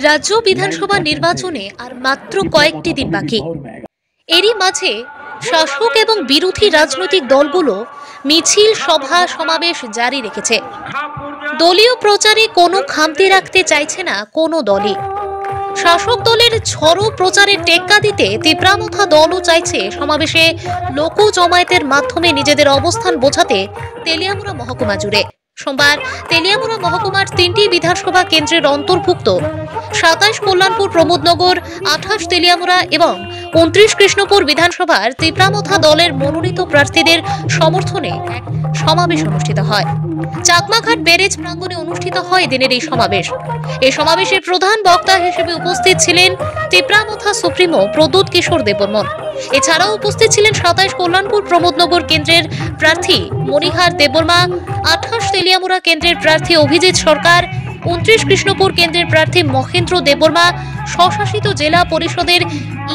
রাজ্য বিধানসভা নির্বাচনে আর মাত্র কয়েকটি দিন বাকি। এরই মাঝে শাসক এবং বিরোধী রাজনৈতিক দলগুলো মিছিল, সভা, সমাবেশ জারি রেখেছে। দলীয় প্রচারে কোনো খামতি রাখতে চাইছে না কোনো দলই। শাসক দলের ঝড়ো প্রচারে টেক্কা দিতে তিপ্রামথা দলও চাইছে সমাবেশে লোক জমায়েতের মাধ্যমে নিজেদের অবস্থান বোঝাতে তেলিয়ামুড়া মহকুমা জুড়ে। সোমবার তেলিয়ামুড়া মহকুমার 3টি বিধানসভা কেন্দ্রের অন্তর্ভুক্ত 27 কল্যাণপুর, প্রমোদনগর, 28 তেলিয়ামুড়া এবং 29 কৃষ্ণপুর বিধানসভার তিপ্রামথা দলের মনোনীত প্রার্থীদের সমর্থনে এক সমাবেশ অনুষ্ঠিত হয়। চাকমাঘাট ব্যারেজ প্রাঙ্গণে অনুষ্ঠিত হয় দিনের এই সমাবেশ। এই সমাবেশের প্রধান বক্তা হিসেবে উপস্থিত ছিলেন তিপ্রামথা সুপ্রিমো প্রদ্যুৎ কিশোর দেববর্মন। এছাড়াও উপস্থিত ছিলেন 27 কল্যাণপুর প্রমোদনগর কেন্দ্রের প্রার্থী মণিহার দেববর্মা, 28 তেলিয়ামুড়া কেন্দ্রের প্রার্থী অভিজিৎ সরকার, 29 কৃষ্ণপুর কেন্দ্রের প্রার্থী মহেন্দ্র দেববর্মা, স্বশাসিত জেলা পরিষদের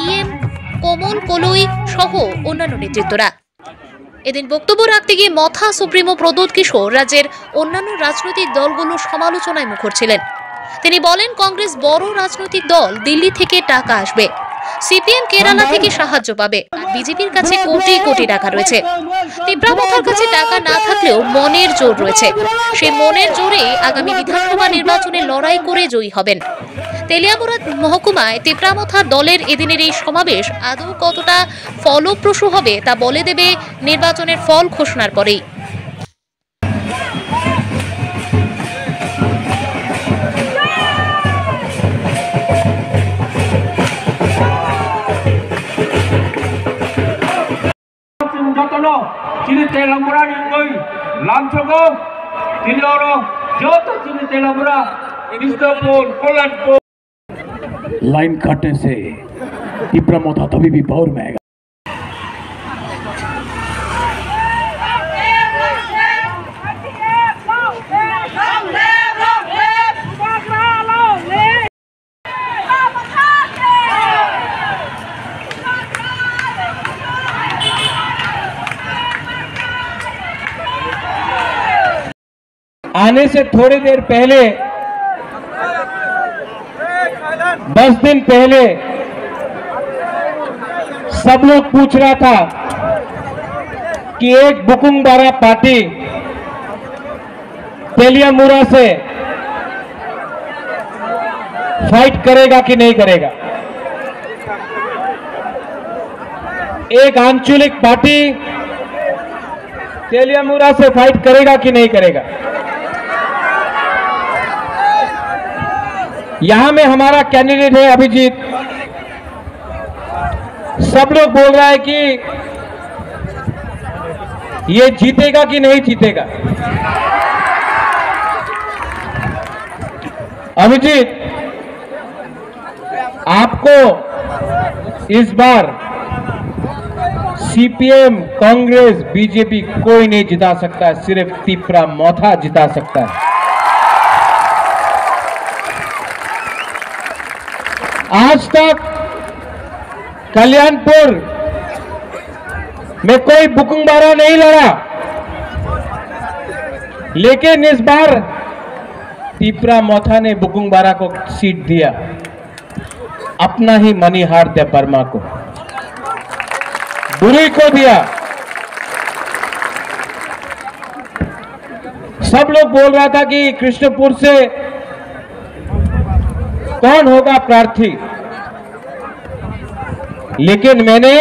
ইএম কোমল কলুই সহ অন্যান্য নেতৃত্বরা। এদিন বক্তব্য রাখতে গিয়ে মথা সুপ্রিমো প্রদ্যুৎ কিশোর রাজ্যের অন্যান্য রাজনৈতিক দলগুলোর সমালোচনায় মুখর ছিলেন। তিনি বলেন, কংগ্রেস বড় রাজনৈতিক দল, দিল্লি থেকে টাকা আসবে, সিপিএম কেরালা থেকে সাহায্য পাবে, আর বিজেপির কাছে কোটি কোটি টাকা রয়েছে। তিপ্রামথার কাছে টাকা না থাকলেও মনের জোর রয়েছে, সেই মনের জোরে আগামী বিধানসভা নির্বাচনে লড়াই করে জয়ী হবেন। তেলিয়ামুড়া মহকুমায় তিপ্রামথার দলের এদিনের এই সমাবেশ আদৌ কতটা ফলপ্রসূ হবে তা বলে দেবে নির্বাচনের ফল ঘোষণার পরেই। Chini Telamura Ningoi, Lamchogo, Tinoro, Joto Chini Telamura, Krishnapuर, Kollanpur। Line काटने से तिप्रामथा तभी भी पावर में आएगा। आने से थोड़ी देर पहले, 10 दिन पहले सब लोग पूछ रहा था कि एक बुकुंगबारा पार्टी तेलियामुड़ा से फाइट करेगा कि नहीं करेगा। एक आंचलिक पार्टी तेलियामुड़ा से फाइट करेगा कि नहीं करेगा। यहां में हमारा कैंडिडेट है अभिजीत। सब लोग बोल रहा है कि ये जीतेगा कि नहीं जीतेगा। अभिजीत, आपको इस बार सीपीएम, कांग्रेस, बीजेपी कोई नहीं जिता सकता है, सिर्फ तिप्रामथा जिता सकता है। आज तक कल्याणपुर में कोई बुकुंगबारा नहीं लड़ा, लेकिन इस बार तिप्रामथा ने बुकुंगबारा को सीट दिया, अपना ही मणिहार देबबर्मा को, बुरुई को दिया। सब लोग बोल रहा था कि कृष्णपुर से कौन होगा प्रार्थी, लेकिन मैंने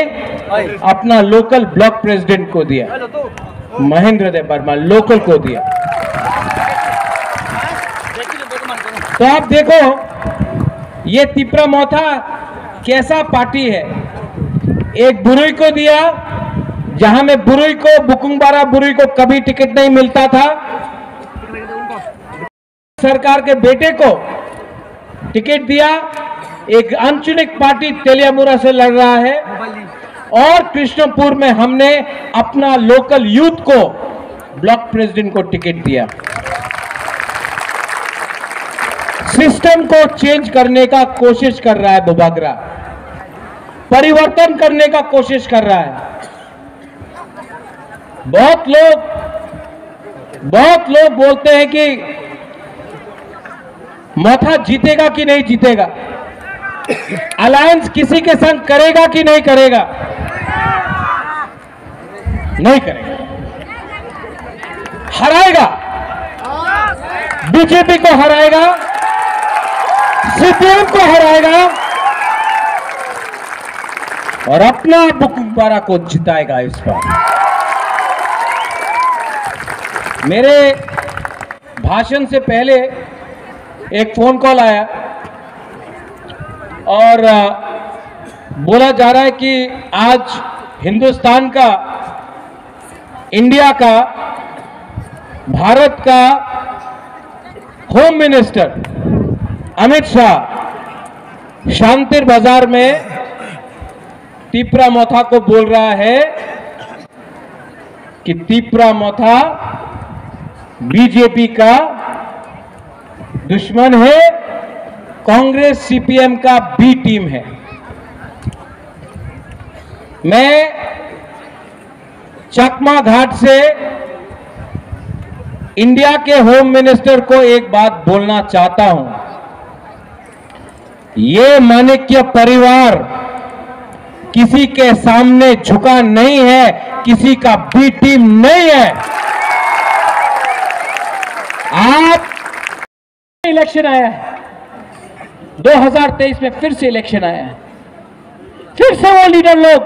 अपना लोकल ब्लॉक प्रेसिडेंट को दिया, महेंद्र देबबर्मा, लोकल को दिया। तो आप देखो ये तिप्रामथा कैसा पार्टी है। एक बुरुई को दिया, जहां में बुरुई को, बुकुंगबारा बुरुई को कभी टिकट नहीं मिलता था, सरकार के बेटे को टिकट दिया। एक आंचलिक पार्टी तेलियामुड़ा से लड़ रहा है, और कृष्णपुर में हमने अपना लोकल यूथ को ब्लॉक प्रेसिडेंट को टिकट दिया। सिस्टम को चेंज करने का कोशिश कर रहा है बुबागरा, परिवर्तन करने का कोशिश कर रहा है। बहुत लोग बोलते हैं कि मोथा जीतेगा कि नहीं जीतेगा, अलायंस किसी के संग करेगा कि नहीं करेगा, नहीं करेगा, हराएगा, बीजेपी को हराएगा, सीपीएम को हराएगा और अपना बुकबारा को जिताएगा। इस बार मेरे भाषण से पहले एक फोन कॉल आया और बोला जा रहा है कि आज हिंदुस्तान का, इंडिया का, भारत का होम मिनिस्टर अमित शाह शांतिर बाजार में तीपरा मोथा को बोल रहा है कि तीपरा मोथा बीजेपी का दुश्मन है, कांग्रेस सीपीएम का बी टीम है। मैं चकमा घाट से इंडिया के होम मिनिस्टर को एक बात बोलना चाहता हूं, ये माणिक्य परिवार किसी के सामने झुका नहीं है, किसी का बी टीम नहीं है। आप इलेक्शन आया है, 2023 में फिर से इलेक्शन आया है, फिर से वो लीडर लोग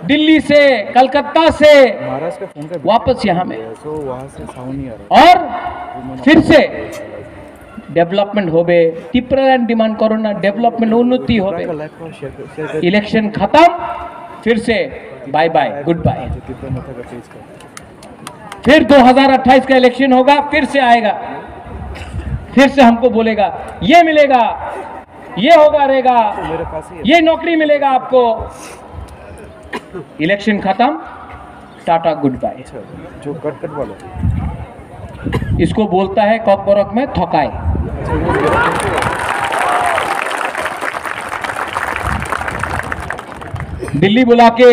दिल्ली से, कलकत्ता से वापस यहां में, और फिर से डेवलपमेंट होबे, टिप्रालैंड डिमांड करो ना, डेवलपमेंट उन्नति होबे, इलेक्शन खत्म, फिर से बाय बाय, गुड बाय। फिर 2028 का इलेक्शन होगा, फिर से आएगा, फिर से हमको बोलेगा ये मिलेगा, ये होगा रहेगा, ये नौकरी मिलेगा आपको। इलेक्शन खत्म, टाटा गुड बाय। जो कट वाला इसको बोलता है कॉकबोरक में थकाए। दिल्ली बुला के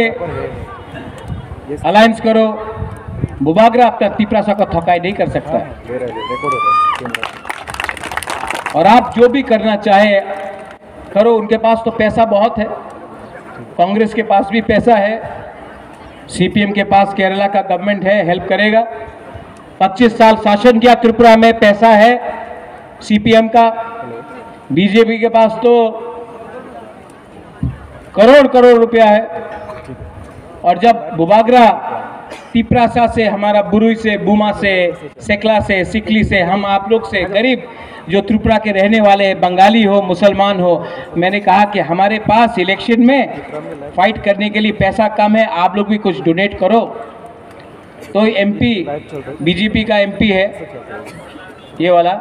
अलायंस करो, बुबागरा अपना तीपरासा को थकाई नहीं कर सकता है। और आप जो भी करना चाहे करो, उनके पास तो पैसा बहुत है, कांग्रेस के पास भी पैसा है, सीपीएम के पास केरला का गवर्नमेंट है, हेल्प करेगा। 25 साल शासन किया त्रिपुरा में, पैसा है सीपीएम का। बीजेपी के पास तो करोड़ करोड़ रुपया है। और जब बुबागरा तीपरासा से, हमारा बुरुई से, बुमा से, सेकला से, सिकली से, हम आप लोग से गरीब जो त्रिपुरा के रहने वाले, बंगाली हो, मुसलमान हो, मैंने कहा कि हमारे पास इलेक्शन में फाइट करने के लिए पैसा कम है, आप लोग भी कुछ डोनेट करो। तो एमपी, बीजेपी का एमपी है ये वाला,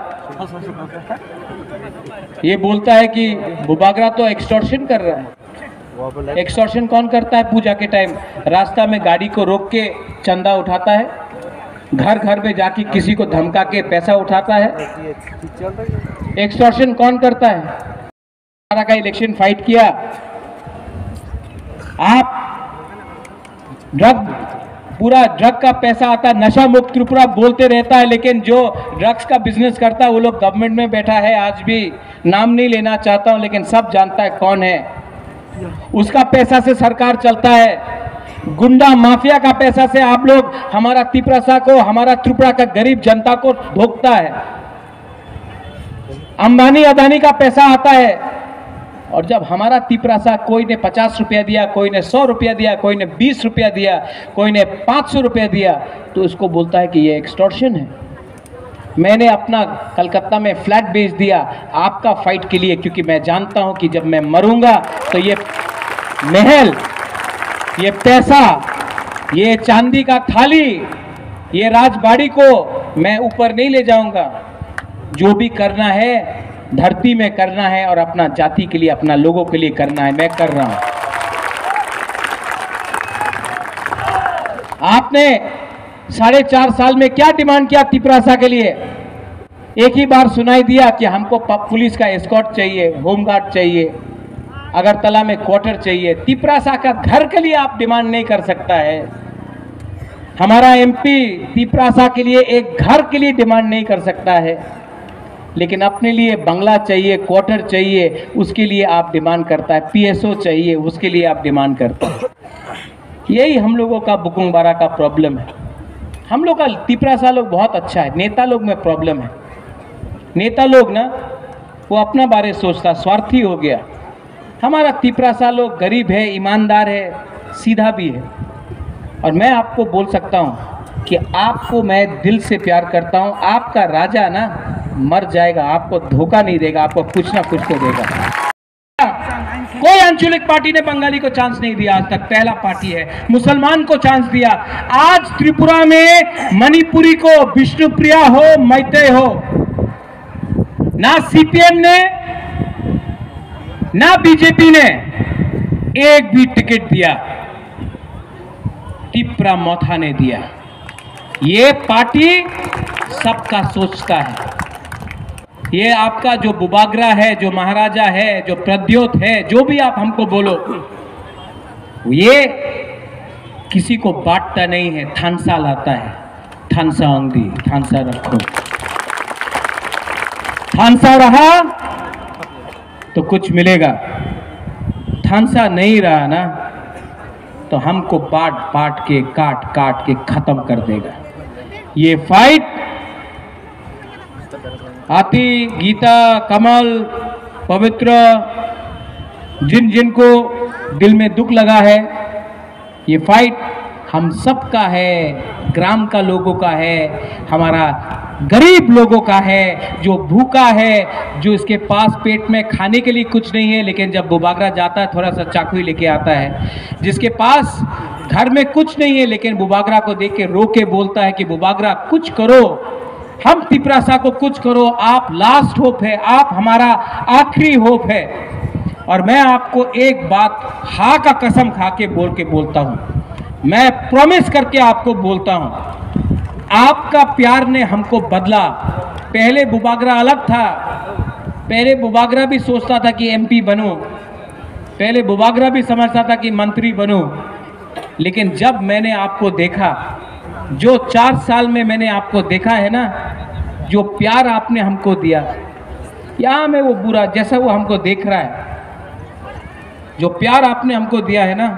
ये बोलता है कि बुबागरा तो एक्सटॉर्शन कर रहा है। एक्सटॉर्शन कौन करता है? पूजा के टाइम रास्ता में गाड़ी को रोक के चंदा उठाता है, घर घर में जाके किसी को धमका के पैसा उठाता है। एक्सटॉर्शन कौन करता है? हमारा का इलेक्शन फाइट किया, आप ड्रग, पूरा ड्रग का पैसा आता है, नशा मुक्त त्रिपुरा बोलते रहता है, लेकिन जो ड्रग्स का बिजनेस करता है वो लोग गवर्नमेंट में बैठा है। आज भी नाम नहीं लेना चाहता हूं, लेकिन सब जानता है कौन है। उसका पैसा से सरकार चलता है। गुंडा माफिया का पैसा से आप लोग हमारा तीपरासा को, हमारा त्रिपुरा का गरीब जनता को भोगता है। अंबानी अदानी का पैसा आता है, और जब हमारा तीपरासा, कोई ने 50 रुपया दिया, कोई ने 100 रुपया दिया, कोई ने 20 रुपया दिया, कोई ने 500 रुपया दिया, तो उसको बोलता है कि ये एक्सटॉर्शन है। मैंने अपना कलकत्ता में फ्लैट बेच दिया आपका फाइट के लिए, क्योंकि मैं जानता हूं कि जब मैं मरूंगा तो ये महल, ये पैसा, ये चांदी का थाली, ये राजबाड़ी को मैं ऊपर नहीं ले जाऊंगा। जो भी करना है धरती में करना है, और अपना जाति के लिए, अपना लोगों के लिए करना है, मैं कर रहा हूं। आपने 4.5 साल में क्या डिमांड किया तीपरासा के लिए? एक ही बार सुनाई दिया कि हमको पुलिस का एस्कॉर्ट चाहिए, होमगार्ड चाहिए, अगरतला में क्वार्टर चाहिए। तीपरासा का घर के लिए आप डिमांड नहीं कर सकता है। हमारा एमपी तीपरासा के लिए एक घर के लिए डिमांड नहीं कर सकता है। लेकिन अपने लिए बंगला चाहिए, क्वार्टर चाहिए, उसके लिए आप डिमांड करता है, पीएसओ चाहिए, उसके लिए आप डिमांड करता है। यही हम लोगों का बुकुंग बारा का प्रॉब्लम है। हम लोग का तिपरासा लोग बहुत अच्छा है, नेता लोग में प्रॉब्लम है। नेता लोग ना वो अपना बारे सोचता, स्वार्थी हो गया। हमारा तिपरासा लोग गरीब है, ईमानदार है, सीधा भी है। और मैं आपको बोल सकता हूँ कि आपको मैं दिल से प्यार करता हूँ। आपका राजा ना मर जाएगा, आपको धोखा नहीं देगा, आपको कुछ ना कुछ तो देगा। कोई आंचलिक पार्टी ने बंगाली को चांस नहीं दिया आज तक, पहला पार्टी है। मुसलमान को चांस दिया। आज त्रिपुरा में मणिपुरी को, विष्णुप्रिया हो, मैतेय हो, ना सीपीएम ने ना बीजेपी ने एक भी टिकट दिया, तिपरा मोथा ने दिया। ये पार्टी सबका सोचता है। ये आपका जो बुबागरा है, जो महाराजा है, जो प्रद्योत है, जो भी आप हमको बोलो, ये किसी को बांटता नहीं है, थानसा लाता है। थानसा अंगी, थानसा रखो। थानसा रहा तो कुछ मिलेगा, थानसा नहीं रहा ना तो हमको बांट बांट के, काट काट के खत्म कर देगा। ये फाइट आती, गीता, कमल, पवित्र, जिन जिनको दिल में दुख लगा है, ये फाइट हम सब का है, ग्राम का लोगों का है, हमारा गरीब लोगों का है, जो भूखा है, जो इसके पास पेट में खाने के लिए कुछ नहीं है, लेकिन जब बुबागरा जाता है थोड़ा सा चाकू ही लेके आता है, जिसके पास घर में कुछ नहीं है, लेकिन बुबागरा को देख के रो के बोलता है कि बुबागरा कुछ करो, हम तिपरासा को कुछ करो, आप लास्ट होप है, आप हमारा आखिरी होप है। और मैं आपको एक बात हाँ का कसम खा के बोलता हूं, मैं प्रॉमिस करके आपको बोलता हूं, आपका प्यार ने हमको बदला। पहले बुबागरा अलग था, पहले बुबागरा भी सोचता था कि एमपी बनूं, पहले बुबागरा भी समझता था कि मंत्री बनूं, लेकिन जब मैंने आपको देखा, जो 4 साल में मैंने आपको देखा है ना, जो प्यार आपने हमको दिया, यहाँ में वो बुरा जैसा वो हमको देख रहा है, जो प्यार आपने हमको दिया है ना,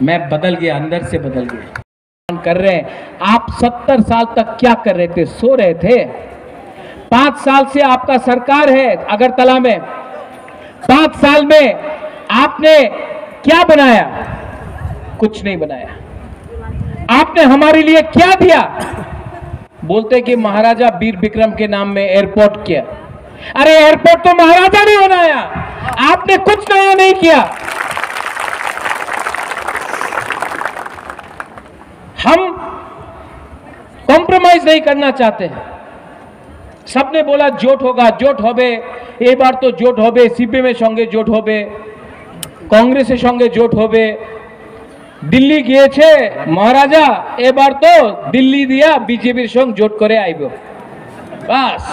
मैं बदल गया, अंदर से बदल गया। कर रहे हैं आप 70 साल तक क्या कर रहे थे? सो रहे थे। 5 साल से आपका सरकार है अगरतला में, 5 साल में आपने क्या बनाया? कुछ नहीं बनाया। आपने हमारे लिए क्या दिया? बोलते कि महाराजा वीर विक्रम के नाम में एयरपोर्ट किया। अरे एयरपोर्ट तो महाराजा ने बनाया, आपने कुछ नया नहीं किया। हम कॉम्प्रोमाइज नहीं करना चाहते। सबने बोला जोट होगा, जोट होबे, ए बार तो जोट होबे, सीपीएम संगे जोट होबे, कांग्रेस संगे जोट होबे। दिल्ली गए महाराजा, ए बार तो दिल्ली दिया बीजेपी संग जोट करे आइबो। बस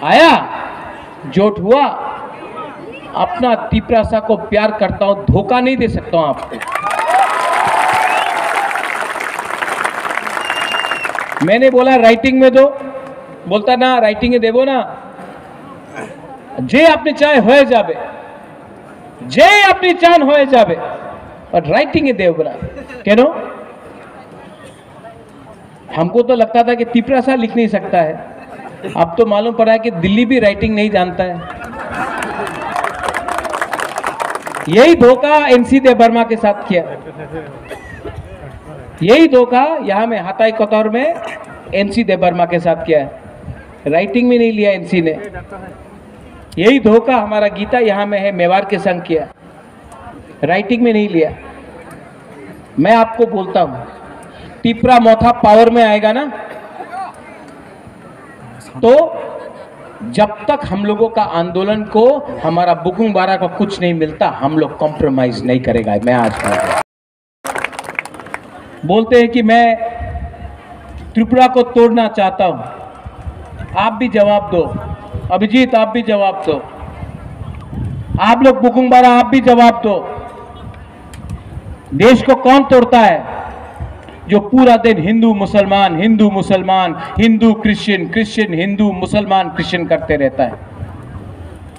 आया, जोट हुआ। अपना तिपरासा को प्यार करता हूं, धोखा नहीं दे सकता हूं आपको। मैंने बोला राइटिंग में दो, बोलता ना राइटिंग में देवो ना, जे अपनी चाहे होए जाबे, जे अपनी चान होए जाबे, और राइटिंग देव बना क्यों? हमको तो लगता था कि तिपरासा लिख नहीं सकता है, अब तो मालूम पड़ा है कि दिल्ली भी राइटिंग नहीं जानता है। यही धोखा एनसी देव वर्मा के साथ किया, यही धोखा यहां में हाथाई कतौर में एनसी देव वर्मा के साथ किया है। राइटिंग में नहीं लिया एनसी ने। यही धोखा हमारा गीता यहां में है मेवाड़ के संग किया, राइटिंग में नहीं लिया। मैं आपको बोलता हूं, तिपरा मोथा पावर में आएगा ना, तो जब तक हम लोगों का आंदोलन को, हमारा बुकुंग बारा को कुछ नहीं मिलता, हम लोग कॉम्प्रोमाइज नहीं करेगा। मैं आज बोलते हैं कि मैं त्रिपुरा को तोड़ना चाहता हूं। आप भी जवाब दो, अभिजीत आप भी जवाब दो, आप लोग बुकुंग बारा आप भी जवाब दो। देश को कौन तोड़ता है? जो पूरा दिन हिंदू मुसलमान, हिंदू मुसलमान, हिंदू क्रिश्चियन, क्रिश्चियन हिंदू, मुसलमान क्रिश्चियन करते रहता है।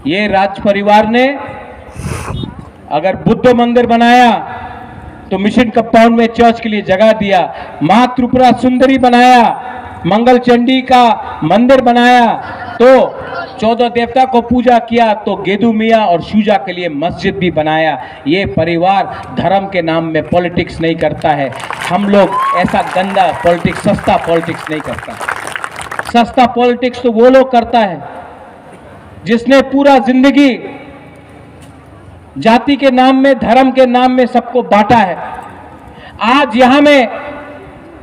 ये राज परिवार ने अगर बुद्ध मंदिर बनाया तो मिशन कंपाउंड में चर्च के लिए जगह दिया, मां त्रिपुरा सुंदरी बनाया, मंगल चंडी का मंदिर बनाया, तो 14 देवता को पूजा किया, तो गेदू मिया और शूजा के लिए मस्जिद भी बनाया। ये परिवार धर्म के नाम में पॉलिटिक्स नहीं करता है। हम लोग ऐसा गंदा पॉलिटिक्स, सस्ता पॉलिटिक्स नहीं करता। सस्ता पॉलिटिक्स तो वो लोग करता है जिसने पूरा जिंदगी जाति के नाम में, धर्म के नाम में सबको बांटा है। आज यहां में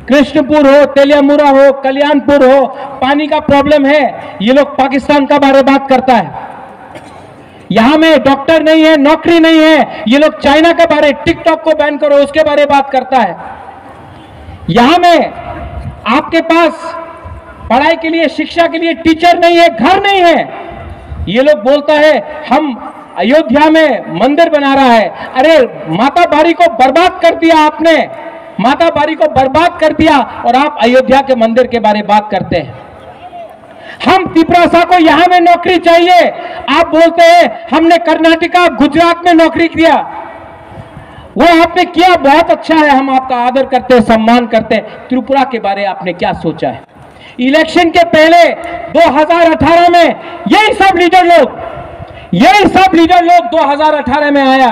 कृष्णपुर हो, तेलियामुरा हो, कल्याणपुर हो, पानी का प्रॉब्लम है, ये लोग पाकिस्तान का बारे बात करता है। यहां में डॉक्टर नहीं है, नौकरी नहीं है, ये लोग चाइना के बारे, टिकटॉक को बैन करो उसके बारे बात करता है। यहां में आपके पास पढ़ाई के लिए, शिक्षा के लिए टीचर नहीं है, घर नहीं है, ये लोग बोलता है हम अयोध्या में मंदिर बना रहा है। अरे माता बारी को बर्बाद कर दिया आपने, माता बारी को बर्बाद कर दिया और आप अयोध्या के मंदिर के बारे में बात करते हैं। हम त्रिपुरा को यहां में नौकरी चाहिए, आप बोलते हैं हमने कर्नाटका, गुजरात में नौकरी किया। वो आपने किया, बहुत अच्छा है, हम आपका आदर करते हैं, सम्मान करते हैं। त्रिपुरा के बारे आपने क्या सोचा है? इलेक्शन के पहले 2018 में यही सब लीडर लोग 2018 में आया,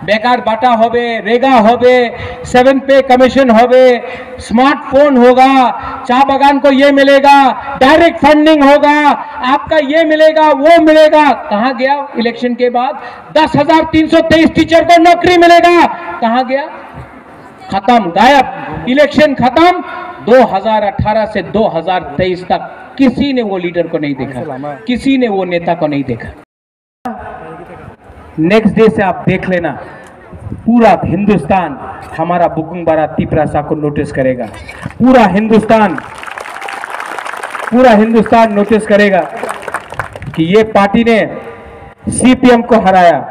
बेकार बाटा होबे, रेगा होबे, 7 पे कमीशन होबे, स्मार्टफोन होगा, चाय बागान को ये मिलेगा, डायरेक्ट फंडिंग होगा, आपका ये मिलेगा, वो मिलेगा। कहां गया इलेक्शन के बाद? 10,323 टीचर को नौकरी मिलेगा, कहां गया? खत्म, गायब। इलेक्शन खत्म। 2018 से 2023 तक किसी ने वो लीडर को नहीं देखा, किसी ने वो नेता को नहीं देखा। नेक्स्ट डे से आप देख लेना, पूरा हिंदुस्तान हमारा बुकुंग बारा त्रिपुरा को नोटिस करेगा। पूरा हिंदुस्तान नोटिस करेगा कि ये पार्टी ने सीपीएम को हराया,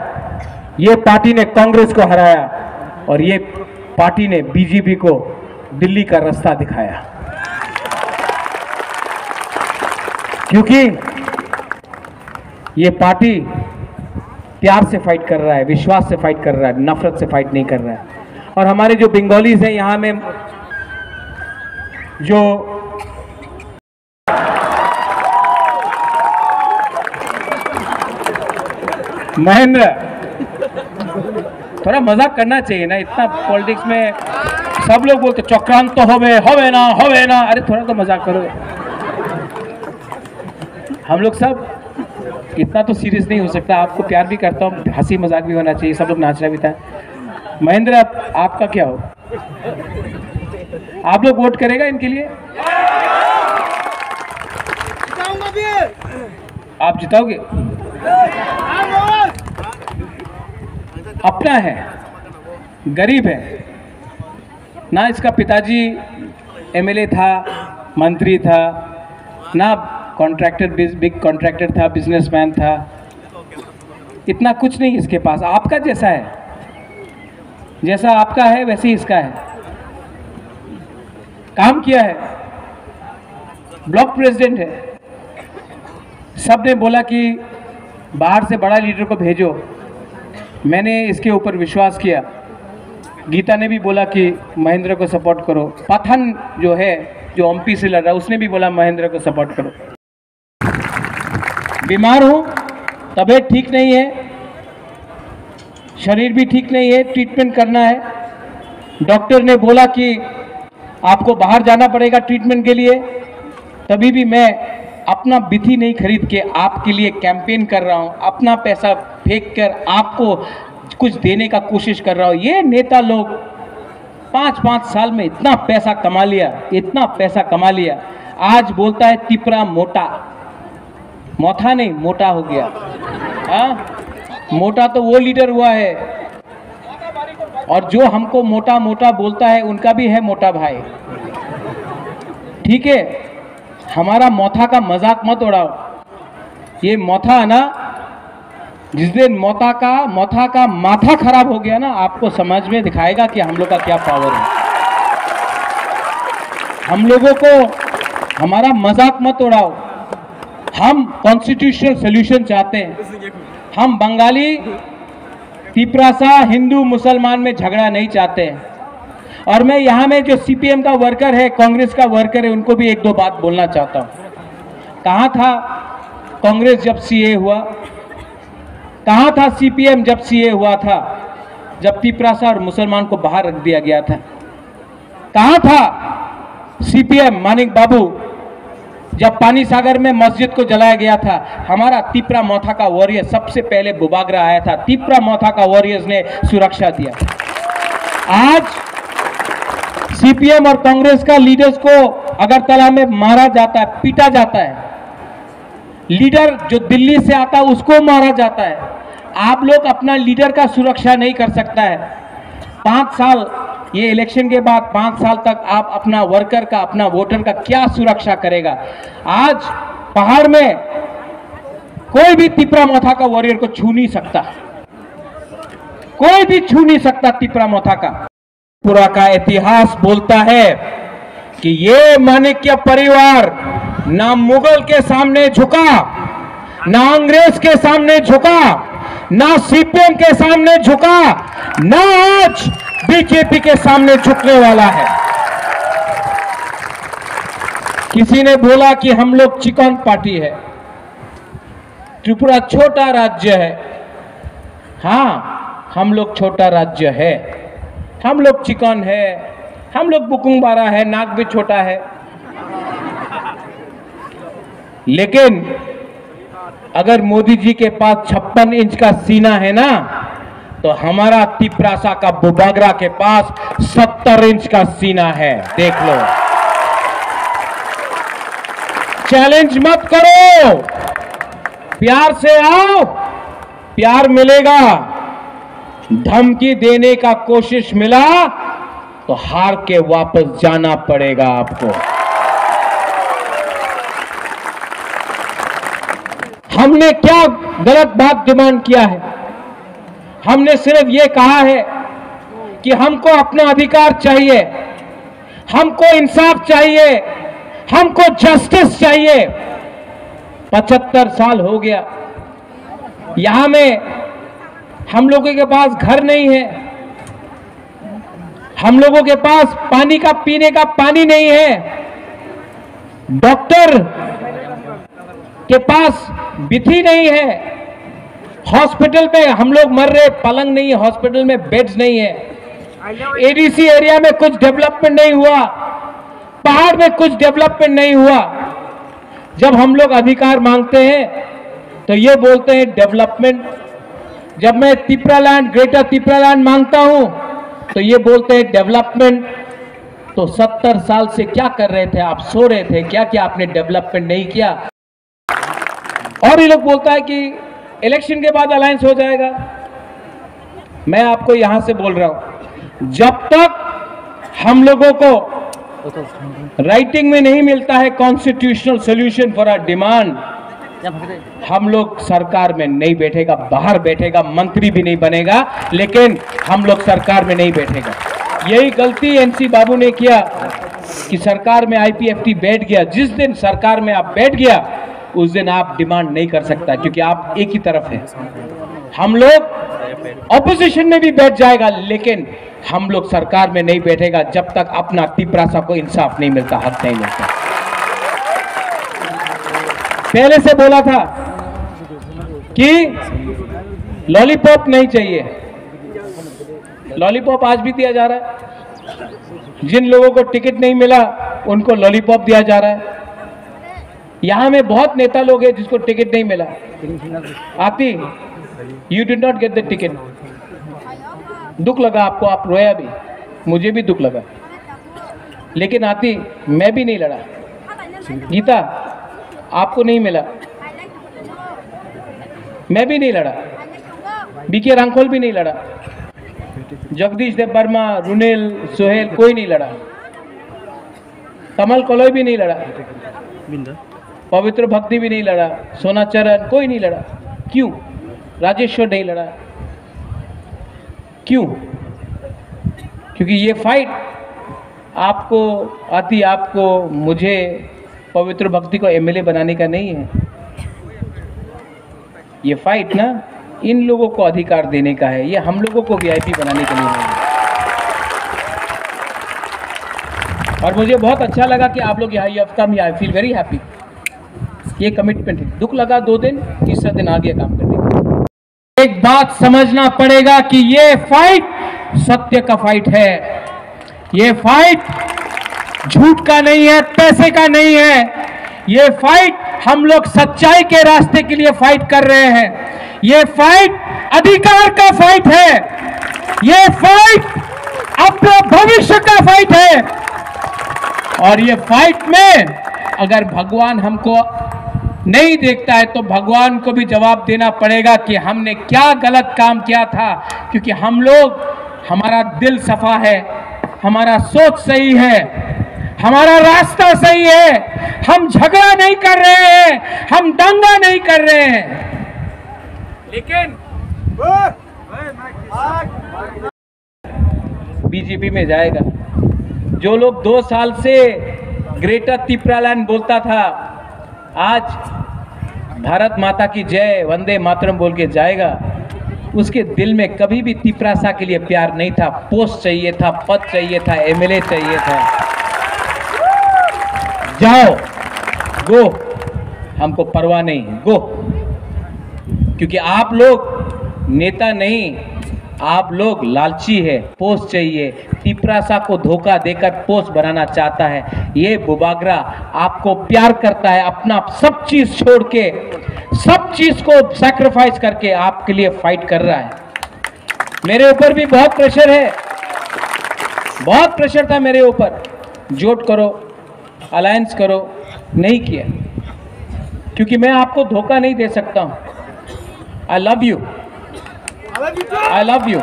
ये पार्टी ने कांग्रेस को हराया और ये पार्टी ने बीजेपी को दिल्ली का रास्ता दिखाया। क्योंकि ये पार्टी प्यार से फाइट कर रहा है, विश्वास से फाइट कर रहा है, नफरत से फाइट नहीं कर रहा है। और हमारे जो बंगालीज हैं यहाँ में, जो महेंद्र, थोड़ा मजाक करना चाहिए ना, इतना पॉलिटिक्स में सब लोग बोलते चक्रांत तो होवे ना, अरे थोड़ा तो मजाक करो। हम लोग सब इतना तो सीरियस नहीं हो सकता, आपको प्यार भी करता हूँ, हंसी मजाक भी होना चाहिए, सब लोग नाचना भी था। महेंद्र, आपका क्या हो? आप लोग वोट करेगा इनके लिए? आप जिताओगे? अपना है, गरीब है ना, इसका पिताजी एमएलए था, मंत्री था ना, कॉन्ट्रैक्टर, बिग कॉन्ट्रैक्टर था, बिजनेसमैन था, इतना कुछ नहीं इसके पास। आपका जैसा है, जैसा आपका है वैसे ही इसका है। काम किया है, ब्लॉक प्रेसिडेंट है। सब ने बोला कि बाहर से बड़ा लीडर को भेजो, मैंने इसके ऊपर विश्वास किया। गीता ने भी बोला कि महेंद्र को सपोर्ट करो। पठान जो है, जो एमपी से लड़ रहा है, उसने भी बोला महेंद्र को सपोर्ट करो। बीमार हूँ, तबीयत ठीक नहीं है, शरीर भी ठीक नहीं है, ट्रीटमेंट करना है। डॉक्टर ने बोला कि आपको बाहर जाना पड़ेगा ट्रीटमेंट के लिए। तभी भी मैं अपना बिथी नहीं खरीद के आपके लिए कैंपेन कर रहा हूँ, अपना पैसा फेंक कर आपको कुछ देने का कोशिश कर रहा हूँ। ये नेता लोग 5-5 साल में इतना पैसा कमा लिया, इतना पैसा कमा लिया। आज बोलता है त्रिपुरा मोटा नहीं, मोटा हो गया। हाँ, मोटा तो वो लीडर हुआ है, और जो हमको मोटा मोटा बोलता है उनका भी है मोटा भाई। ठीक है, हमारा मोथा का मजाक मत उड़ाओ। ये मोथा है ना, जिस दिन मोथा का माथा खराब हो गया ना, आपको समझ में दिखाएगा कि हम लोग का क्या पावर है। हम लोगों को हमारा मजाक मत उड़ाओ। हम कॉन्स्टिट्यूशनल सॉल्यूशन चाहते हैं। हम बंगाली तिपरासा हिंदू मुसलमान में झगड़ा नहीं चाहते हैं। और मैं यहाँ में जो सीपीएम का वर्कर है, कांग्रेस का वर्कर है, उनको भी एक दो बात बोलना चाहता हूँ। कहाँ था कांग्रेस जब सीए हुआ? कहाँ था सीपीएम जब सीए हुआ था, जब तिपरासा और मुसलमान को बाहर रख दिया गया था? कहाँ था सीपीएम मानिक बाबू जब पानी सागर में मस्जिद को जलाया गया था? हमारा तिपरा मोथा का वॉरियर सबसे पहले बुबागरा आया था, तिपरा मोथा का वॉरियर्स ने सुरक्षा दिया। आज सीपीएम और कांग्रेस का लीडर्स को अगरतला में मारा जाता है, पीटा जाता है। लीडर जो दिल्ली से आता है उसको मारा जाता है। आप लोग अपना लीडर का सुरक्षा नहीं कर सकता है। 5 साल, ये इलेक्शन के बाद 5 साल तक आप अपना वर्कर का, अपना वोटर का क्या सुरक्षा करेगा? आज पहाड़ में कोई भी तिपरा मोथा का वॉरियर को छू नहीं सकता, कोई भी छू नहीं सकता तिपरा मोथा का। पूरा का इतिहास बोलता है कि ये माणिक्य परिवार ना मुगल के सामने झुका, ना अंग्रेज के सामने झुका, ना सीपीएम के सामने झुका, ना आज बीजेपी के सामने झुकने वाला है। किसी ने बोला कि हम लोग चिकन पार्टी है। त्रिपुरा छोटा राज्य है। हाँ, हम लोग छोटा राज्य है, हम लोग चिकन है, हम लोग बुकुंगबारा है, नाक भी छोटा है। लेकिन अगर मोदी जी के पास 56 इंच का सीना है ना, तो हमारा तिपरासा का बुबागरा के पास 70 इंच का सीना है। देख लो, चैलेंज मत करो, प्यार से आओ, प्यार मिलेगा। धमकी देने का कोशिश मिला तो हार के वापस जाना पड़ेगा आपको। हमने क्या गलत बात डिमांड किया है? हमने सिर्फ ये कहा है कि हमको अपना अधिकार चाहिए, हमको इंसाफ चाहिए, हमको जस्टिस चाहिए। 75 साल हो गया, यहां में हम लोगों के पास घर नहीं है, हम लोगों के पास पानी का पीने का पानी नहीं है, डॉक्टर के पास बिथी नहीं है, हॉस्पिटल में हम लोग मर रहे, पलंग नहीं है, हॉस्पिटल में बेड्स नहीं है, एडीसी एरिया में कुछ डेवलपमेंट नहीं हुआ, पहाड़ में कुछ डेवलपमेंट नहीं हुआ। जब हम लोग अधिकार मांगते हैं तो ये बोलते हैं डेवलपमेंट। जब मैं तिपरालैंड, ग्रेटर तिपरालैंड मांगता हूं तो ये बोलते हैं डेवलपमेंट। तो 70 साल से क्या कर रहे थे आप? सो रहे थे क्या? क्या आपने डेवलपमेंट नहीं किया? और ये लोग बोलता है कि इलेक्शन के बाद अलायंस हो जाएगा। मैं आपको यहां से बोल रहा हूं, जब तक हम लोगों को राइटिंग में नहीं मिलता है constitutional solution for our demand, हम लोग सरकार में नहीं बैठेगा, बाहर बैठेगा, मंत्री भी नहीं बनेगा, लेकिन हम लोग सरकार में नहीं बैठेगा। यही गलती एनसी बाबू ने किया कि सरकार में आईपीएफटी बैठ गया। जिस दिन सरकार में आप बैठ गया उस दिन आप डिमांड नहीं कर सकता, क्योंकि आप एक ही तरफ है। हम लोग ऑपोजिशन में भी बैठ जाएगा, लेकिन हम लोग सरकार में नहीं बैठेगा जब तक अपना तिपरासा को इंसाफ नहीं मिलता, हक नहीं मिलता। पहले से बोला था कि लॉलीपॉप नहीं चाहिए, लॉलीपॉप आज भी दिया जा रहा है। जिन लोगों को टिकट नहीं मिला उनको लॉलीपॉप दिया जा रहा है। यहां में बहुत नेता लोग हैं जिसको टिकट नहीं मिला। आती, you did not get the ticket. दुख लगा आपको, आप रोया भी, मुझे भी दुख लगा। लेकिन आती, मैं भी नहीं लड़ा। गीता, आपको नहीं मिला, मैं भी नहीं लड़ा, बीके रांखोल भी नहीं लड़ा, जगदीश देव वर्मा, रुनेल, सोहेल, कोई नहीं लड़ा, कमल कलोई भी नहीं लड़ा, पवित्र भक्ति भी नहीं लड़ा, सोना चरण, कोई नहीं लड़ा। क्यों? राजेश्वर नहीं लड़ा। क्यों? क्योंकि ये फाइट आपको मुझे पवित्र भक्ति को एमएलए बनाने का नहीं है। ये फाइट ना इन लोगों को अधिकार देने का है, ये हम लोगों को वीआईपी बनाने के लिए नहीं है। और मुझे बहुत अच्छा लगा कि आप लोग यहाँ कम, आई फील वेरी हैप्पी। ये कमिटमेंट है। दुख लगा 2 दिन, तीसरा दिन आ गया काम करने का। एक बात समझना पड़ेगा कि ये फाइट सत्य का फाइट है। ये फाइट झूठ का नहीं है, पैसे का नहीं है। ये फाइट हम लोग सच्चाई के रास्ते के लिए फाइट कर रहे हैं। ये फाइट अधिकार का फाइट है। ये फाइट अपने भविष्य का फाइट है। और ये फाइट में अगर भगवान हमको नहीं देखता है तो भगवान को भी जवाब देना पड़ेगा कि हमने क्या गलत काम किया था। क्योंकि हम लोग, हमारा दिल सफा है, हमारा सोच सही है, हमारा रास्ता सही है। हम झगड़ा नहीं कर रहे हैं, हम दंगा नहीं कर रहे हैं। लेकिन बीजेपी में जाएगा जो लोग 2 साल से ग्रेटर त्रिपुरालैंड बोलता था, आज भारत माता की जय, वंदे मातरम बोल के जाएगा। उसके दिल में कभी भी त्रिपुरासा के लिए प्यार नहीं था। पोस्ट चाहिए था, पद चाहिए था, एमएलए चाहिए था। जाओ, गो, हमको परवाह नहीं, गो। क्योंकि आप लोग नेता नहीं, आप लोग लालची है, पोस्ट चाहिए। त्रिपुरासा को धोखा देकर पोस्ट बनाना चाहता है। ये बुबागरा आपको प्यार करता है, अपना सब चीज छोड़ के, सब चीज को सैक्रिफाइस करके आपके लिए फाइट कर रहा है। मेरे ऊपर भी बहुत प्रेशर है, बहुत प्रेशर था मेरे ऊपर। जोट करो, अलायंस करो, नहीं किया क्योंकि मैं आपको धोखा नहीं दे सकता हूं। I love you, I love you.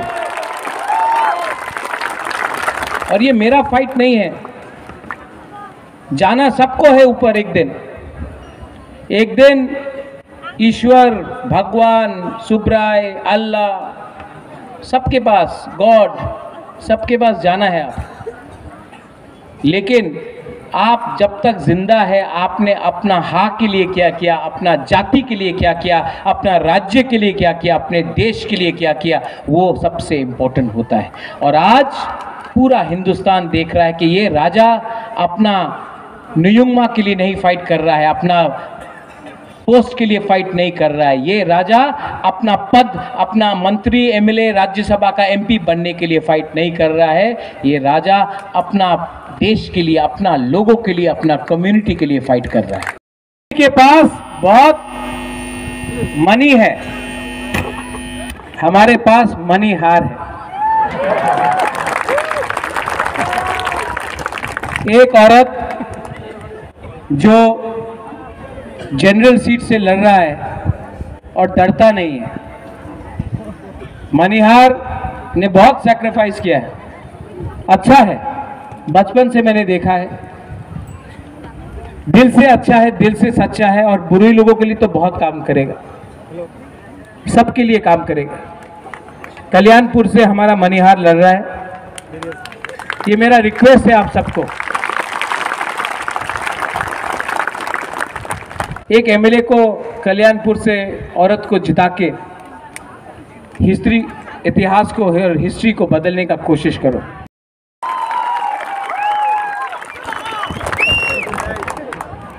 और ये मेरा फाइट नहीं है। जाना सबको है ऊपर एक दिन। एक दिन ईश्वर, भगवान, सुब्राय, अल्लाह, सबके पास, गॉड, सबके पास जाना है आप। लेकिन आप जब तक जिंदा है, आपने अपना हाँ के लिए क्या किया, अपना जाति के लिए क्या किया, अपना राज्य के लिए क्या किया, अपने देश के लिए क्या किया, वो सबसे इम्पोर्टेंट होता है। और आज पूरा हिंदुस्तान देख रहा है कि ये राजा अपना नियुंगमा के लिए नहीं फाइट कर रहा है, अपना पोस्ट के लिए फाइट नहीं कर रहा है। ये राजा अपना पद, अपना मंत्री, एमएलए, राज्यसभा का एमपी बनने के लिए फाइट नहीं कर रहा है। ये राजा अपना देश के लिए, अपना लोगों के लिए, अपना कम्युनिटी के लिए फाइट कर रहा है। के पास बहुत मनी है, हमारे पास मनी हार है। एक औरत जो जनरल सीट से लड़ रहा है और डरता नहीं है। मनीहार ने बहुत सैक्रिफाइस किया है, अच्छा है, बचपन से मैंने देखा है, दिल से अच्छा है, दिल से सच्चा है। और बुरे लोगों के लिए तो बहुत काम करेगा, सबके लिए काम करेगा। कल्याणपुर से हमारा मनीहार लड़ रहा है। ये मेरा रिक्वेस्ट है आप सबको, एक एमएलए को कल्याणपुर से औरत को जिता के इतिहास को और हिस्ट्री को बदलने का कोशिश करो।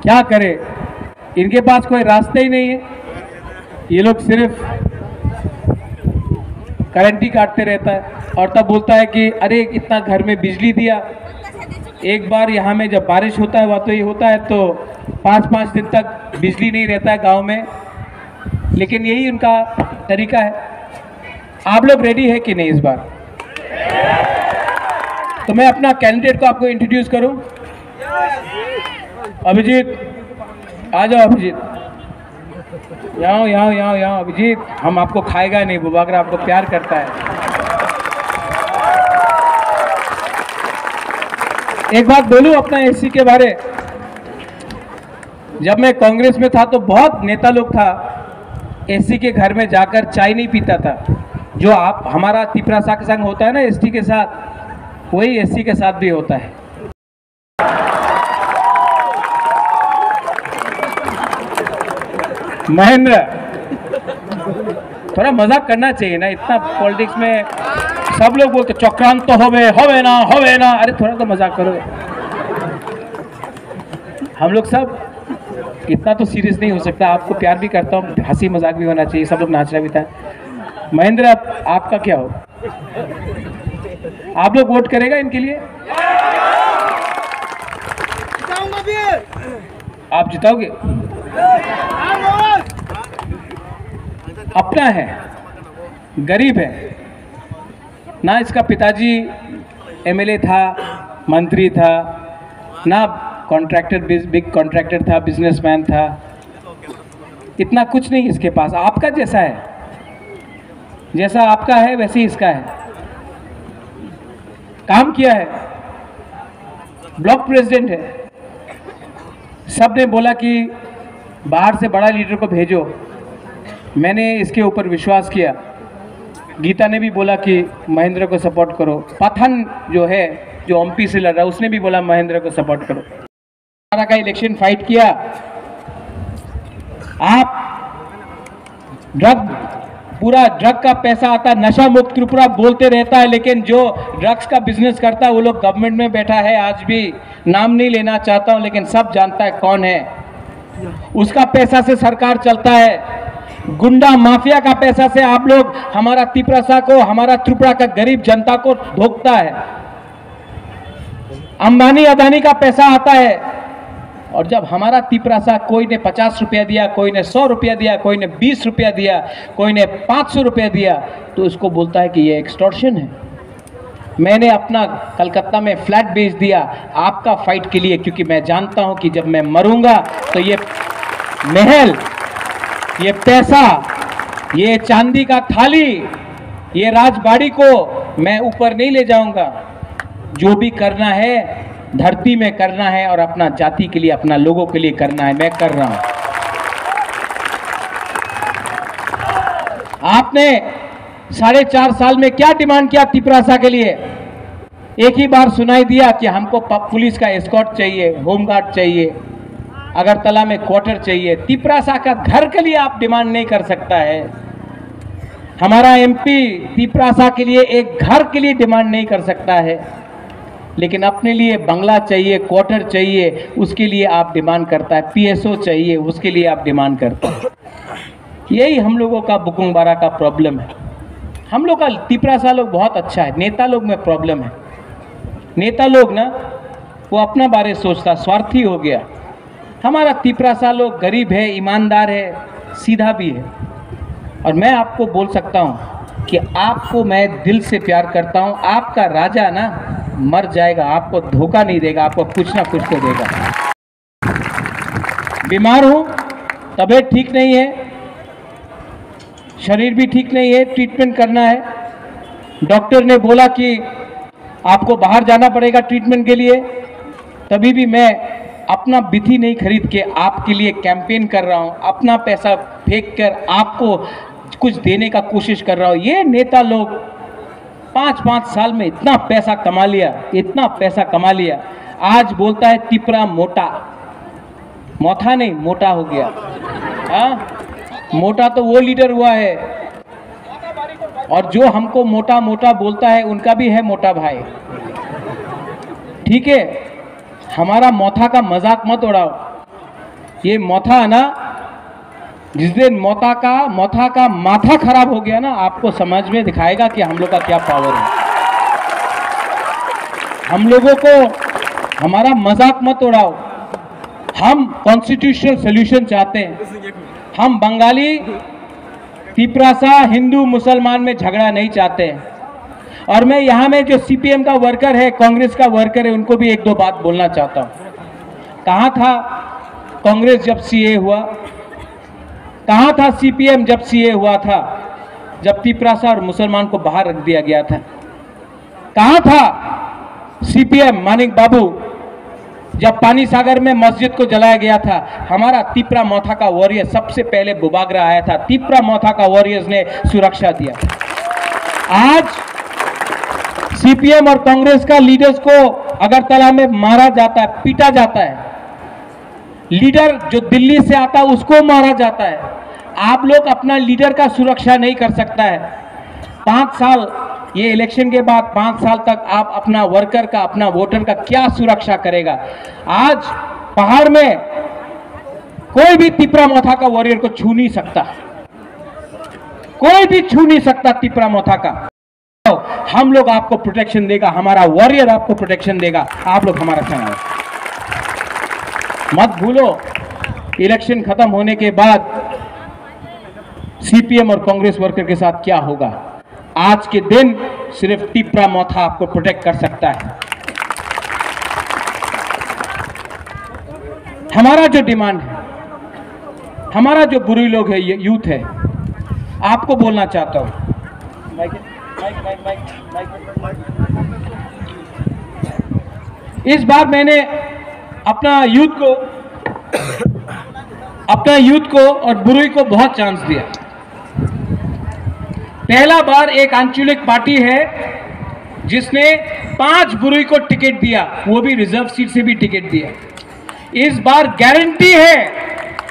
क्या करे, इनके पास कोई रास्ता ही नहीं है। ये लोग सिर्फ करंट ही काटते रहता है और तब बोलता है कि अरे इतना घर में बिजली दिया। एक बार यहाँ में जब बारिश होता है, वह तो ये होता है तो 5-5 दिन तक बिजली नहीं रहता है गांव में। लेकिन यही उनका तरीका है। आप लोग रेडी है कि नहीं इस बार? तो मैं अपना कैंडिडेट को आपको इंट्रोड्यूस करूं। अभिजीत, आ जाओ अभिजीत, यहाँ अभिजीत। हम आपको खाएगा नहीं, बुबागरा आपको प्यार करता है। एक बात बोलूं अपना एससी के बारे। जब मैं कांग्रेस में था तो बहुत नेता लोग था, एससी के घर में जाकर चाय नहीं पीता था। जो आप हमारा त्रिपुरासा के संग होता है ना एसटी के साथ, वही एससी के साथ भी होता है। महेंद्र, थोड़ा मजाक करना चाहिए ना, इतना पॉलिटिक्स में सब लोग बोलते चक्रांत तो होवे ना, अरे थोड़ा तो मजाक करो। हम लोग सब इतना तो सीरियस नहीं हो सकता, आपको प्यार भी करता हूँ, हंसी मजाक भी होना चाहिए, सब लोग नाचना भी था। महेंद्र, आपका क्या हो? आप लोग वोट करेगा इनके लिए? आप जिताओगे? अपना है, गरीब है ना, इसका पिताजी एमएलए था, मंत्री था ना, कॉन्ट्रैक्टर, बिग कॉन्ट्रैक्टर था, बिजनेसमैन था, इतना कुछ नहीं इसके पास। आपका जैसा है, जैसा आपका है वैसे ही इसका है। काम किया है, ब्लॉक प्रेसिडेंट है। सब ने बोला कि बाहर से बड़ा लीडर को भेजो, मैंने इसके ऊपर विश्वास किया। गीता ने भी बोला कि महेंद्र को सपोर्ट करो, पठान जो है जो एमपी से लड़ रहा है उसने भी बोला महेंद्र को सपोर्ट करो। हमारा का इलेक्शन फाइट किया। आप पूरा ड्रग का पैसा आता, नशा मुक्त त्रिपुरा बोलते रहता है, लेकिन जो ड्रग्स का बिजनेस करता है वो लोग गवर्नमेंट में बैठा है। आज भी नाम नहीं लेना चाहता हूं, लेकिन सब जानता है कौन है। उसका पैसा से सरकार चलता है। गुंडा माफिया का पैसा से आप लोग हमारा तिपरासा को, हमारा त्रिपुरा का गरीब जनता को धोखता है। अंबानी अदानी का पैसा आता है, और जब हमारा तिपरासा कोई ने 50 रुपया दिया, कोई ने 100 रुपया दिया, कोई ने 20 रुपया दिया, कोई ने 500 रुपया दिया, तो उसको बोलता है कि ये एक्सटॉर्शन है। मैंने अपना कलकत्ता में फ्लैट बेच दिया आपका फाइट के लिए, क्योंकि मैं जानता हूं कि जब मैं मरूंगा तो ये महल, ये पैसा, ये चांदी का थाली, ये राजबाड़ी को मैं ऊपर नहीं ले जाऊंगा। जो भी करना है धरती में करना है, और अपना जाति के लिए, अपना लोगों के लिए करना है। मैं कर रहा हूं। आपने 4.5 साल में क्या डिमांड किया तिपरासा के लिए? एक ही बार सुनाई दिया कि हमको पुलिस का एस्कॉर्ट चाहिए, होमगार्ड चाहिए, अगरतला में क्वार्टर चाहिए। तिपरासा का घर के लिए आप डिमांड नहीं कर सकता है। हमारा एमपी तिपरासा के लिए एक घर के लिए डिमांड नहीं कर सकता है, लेकिन अपने लिए बंगला चाहिए, क्वार्टर चाहिए, उसके लिए आप डिमांड करता है। पीएसओ चाहिए, उसके लिए आप डिमांड करता है। यही हम लोगों का बुकुंगबारा का प्रॉब्लम है। हम लोग का तिपरासा लोग बहुत अच्छा है, नेता लोग में प्रॉब्लम है। नेता लोग ना वो अपना बारे सोचता, स्वार्थी हो गया। हमारा तिपरासा लोग गरीब है, ईमानदार है, सीधा भी है। और मैं आपको बोल सकता हूं कि आपको मैं दिल से प्यार करता हूं। आपका राजा ना मर जाएगा, आपको धोखा नहीं देगा, आपको कुछ ना कुछ तो देगा। बीमार हूं, तबीयत ठीक नहीं है, शरीर भी ठीक नहीं है, ट्रीटमेंट करना है। डॉक्टर ने बोला कि आपको बाहर जाना पड़ेगा ट्रीटमेंट के लिए। तभी भी मैं अपना बिथी नहीं खरीद के आपके लिए कैंपेन कर रहा हूं, अपना पैसा फेंक कर आपको कुछ देने का कोशिश कर रहा हूं। ये नेता लोग 5-5 साल में इतना पैसा कमा लिया, इतना पैसा कमा लिया। आज बोलता है तिपरा मोटा, मोथा नहीं मोटा हो गया। हाँ, मोटा तो वो लीडर हुआ है, और जो हमको मोटा मोटा बोलता है उनका भी है मोटा भाई। ठीक है, हमारा मोथा का मजाक मत उड़ाओ। ये मोथा है ना, जिस दिन मोथा का माथा खराब हो गया ना, आपको समझ में दिखाएगा कि हम लोग का क्या पावर है। हम लोगों को हमारा मजाक मत उड़ाओ। हम कॉन्स्टिट्यूशनल सॉल्यूशन चाहते हैं। हम बंगाली तिपरासा हिंदू मुसलमान में झगड़ा नहीं चाहते हैं। और मैं यहाँ में जो सीपीएम का वर्कर है, कांग्रेस का वर्कर है, उनको भी 1-2 बात बोलना चाहता हूँ। कहाँ था कांग्रेस जब सीए हुआ? कहाँ था सीपीएम जब सीए हुआ था, जब तिपरासा और मुसलमान को बाहर रख दिया गया था? कहाँ था सीपीएम मानिक बाबू जब पानी सागर में मस्जिद को जलाया गया था? हमारा तिपरा मोथा का वॉरियर सबसे पहले बुबागरा आया था, तिपरा मोथा का वॉरियर्स ने सुरक्षा दिया। आज सीपीएम और कांग्रेस का लीडर्स को अगरतला में मारा जाता है, पीटा जाता है। लीडर जो दिल्ली से आता है उसको मारा जाता है। आप लोग अपना लीडर का सुरक्षा नहीं कर सकता है। 5 साल, ये इलेक्शन के बाद 5 साल तक आप अपना वर्कर का, अपना वोटर का क्या सुरक्षा करेगा? आज पहाड़ में कोई भी तिपरा मोथा का वॉरियर को छू नहीं सकता, कोई भी छू नहीं सकता तिपरा मोथा का। हम लोग आपको प्रोटेक्शन देगा, हमारा वॉरियर आपको प्रोटेक्शन देगा, आप लोग हमारा संग। मत भूलो, इलेक्शन खत्म होने के बाद सीपीएम और कांग्रेस वर्कर के साथ क्या होगा। आज के दिन सिर्फ तिपरा मोथा आपको प्रोटेक्ट कर सकता है। हमारा जो डिमांड है, हमारा जो बुरी लोग है, ये यूथ है, आपको बोलना चाहता हूं। इस बार मैंने अपना यूथ को और बुरुई को बहुत चांस दिया। पहला बार एक आंचलिक पार्टी है जिसने 5 बुरुई को टिकट दिया, वो भी रिजर्व सीट से भी टिकट दिया। इस बार गारंटी है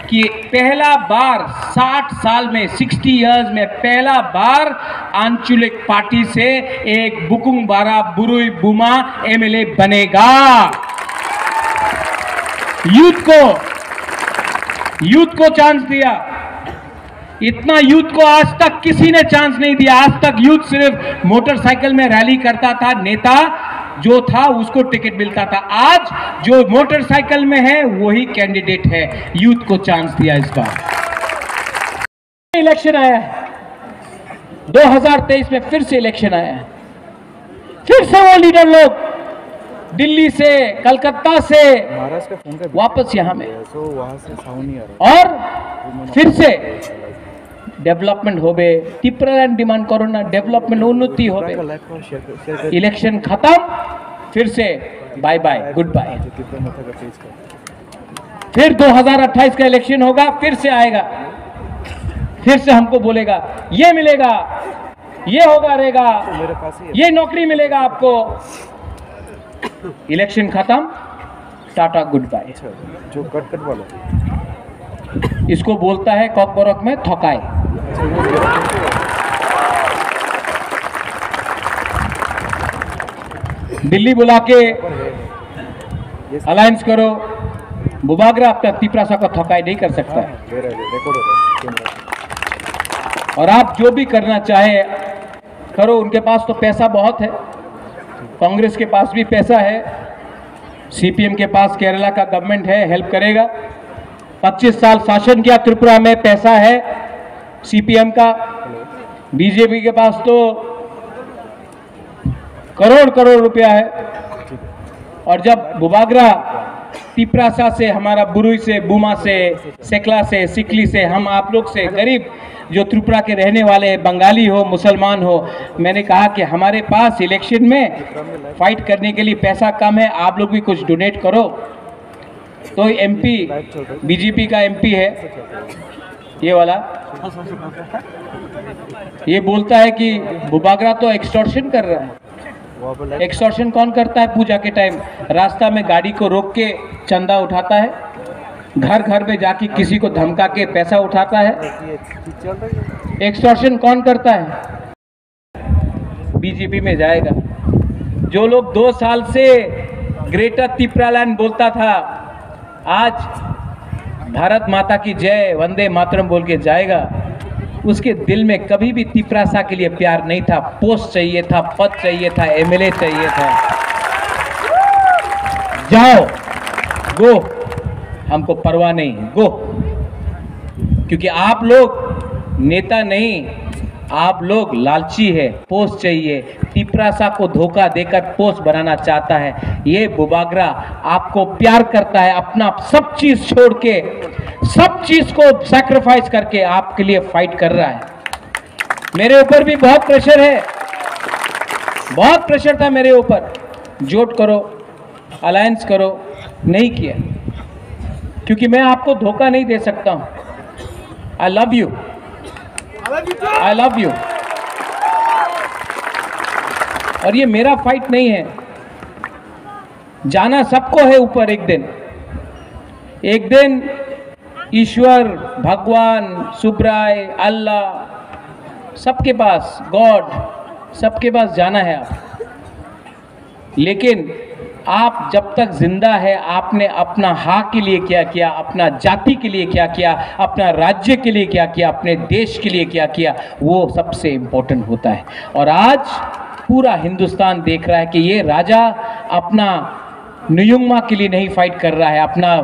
कि पहला बार 60 साल में, 60 इयर्स में पहला बार आंचलिक पार्टी से एक बुकुंग बारा बुरुई बुमा एमएलए बनेगा। यूथ को चांस दिया। इतना यूथ को आज तक किसी ने चांस नहीं दिया। आज तक यूथ सिर्फ मोटरसाइकिल में रैली करता था, नेता जो था उसको टिकट मिलता था। आज जो मोटरसाइकिल में है वही कैंडिडेट है। यूथ को चांस दिया। इस बार इलेक्शन आया है, 2023 में फिर से इलेक्शन आया है। फिर से वो लीडर लोग दिल्ली से, कलकत्ता से वापस यहां में, और फिर से डेवलपमेंट हो बे, तिपरालैंड डिमांड करो ना, डेवलपमेंट उन्नति हो बे। इलेक्शन खत्म, फिर से बाय बाय, गुड बाय। फिर 2028 का इलेक्शन होगा, फिर से आएगा, फिर से हमको बोलेगा ये मिलेगा, ये होगा रहेगा, ये नौकरी मिलेगा आपको। इलेक्शन खत्म, टाटा गुड बाय। जो कट वाला इसको बोलता है कॉकबरॉक में थकाए। दिल्ली बुला के अलायंस करो, बुबागरा अपना तिपरासा को थकाई नहीं कर सकता है। और आप जो भी करना चाहे करो, उनके पास तो पैसा बहुत है, कांग्रेस के पास भी पैसा है, सीपीएम के पास केरला का गवर्नमेंट है, हेल्प करेगा। 25 साल शासन किया त्रिपुरा में, पैसा है सीपीएम का। बीजेपी के पास तो करोड़ करोड़ रुपया है। और जब बुबागरा तिपरासा से, हमारा बुरुई से, बुमा से, सेकला से, सिकली से, हम आप लोग से गरीब जो त्रिपुरा के रहने वाले हैं, बंगाली हो, मुसलमान हो, मैंने कहा कि हमारे पास इलेक्शन में फाइट करने के लिए पैसा कम है, आप लोग भी कुछ डोनेट करो। तो एमपी, बीजेपी का एमपी है ये वाला, ये बोलता है कि बुबागरा तो एक्सटॉर्शन कर रहा है। एक्सटॉर्शन कौन करता है? पूजा के टाइम रास्ता में गाड़ी को रोक के चंदा उठाता है, घर घर में जाके किसी को धमका के पैसा उठाता है। एक्सटॉर्शन कौन करता है? बीजेपी में जाएगा। जो लोग 2 साल से ग्रेटर तिपरालैंड बोलता था, आज भारत माता की जय, वंदे मातरम बोल के जाएगा। उसके दिल में कभी भी तिपरासा के लिए प्यार नहीं था। पोस्ट चाहिए था, पद चाहिए था, एमएलए चाहिए था। जाओ, गो, हमको परवाह नहीं, गो। क्योंकि आप लोग नेता नहीं, आप लोग लालची है, पोस्ट चाहिए। तिपरासा को धोखा देकर पोस्ट बनाना चाहता है। ये बुबागरा आपको प्यार करता है, अपना सब चीज छोड़ के, सब चीज को सैक्रिफाइस करके आपके लिए फाइट कर रहा है। मेरे ऊपर भी बहुत प्रेशर है, बहुत प्रेशर था मेरे ऊपर, जोट करो, अलायंस करो, नहीं किया। क्योंकि मैं आपको धोखा नहीं दे सकता हूं। I love you, I love you. और ये मेरा फाइट नहीं है, जाना सबको है ऊपर। एक दिन ईश्वर, भगवान, सुब्राय, अल्लाह, सबके पास गॉड, सबके पास जाना है आप। लेकिन आप जब तक जिंदा है, आपने अपना हाँ के लिए क्या किया, अपना जाति के लिए क्या किया, अपना राज्य के लिए क्या किया, अपने देश के लिए क्या किया, वो सबसे इम्पोर्टेंट होता है। और आज पूरा हिंदुस्तान देख रहा है कि ये राजा अपना नियुंगमा के लिए नहीं फाइट कर रहा है, अपना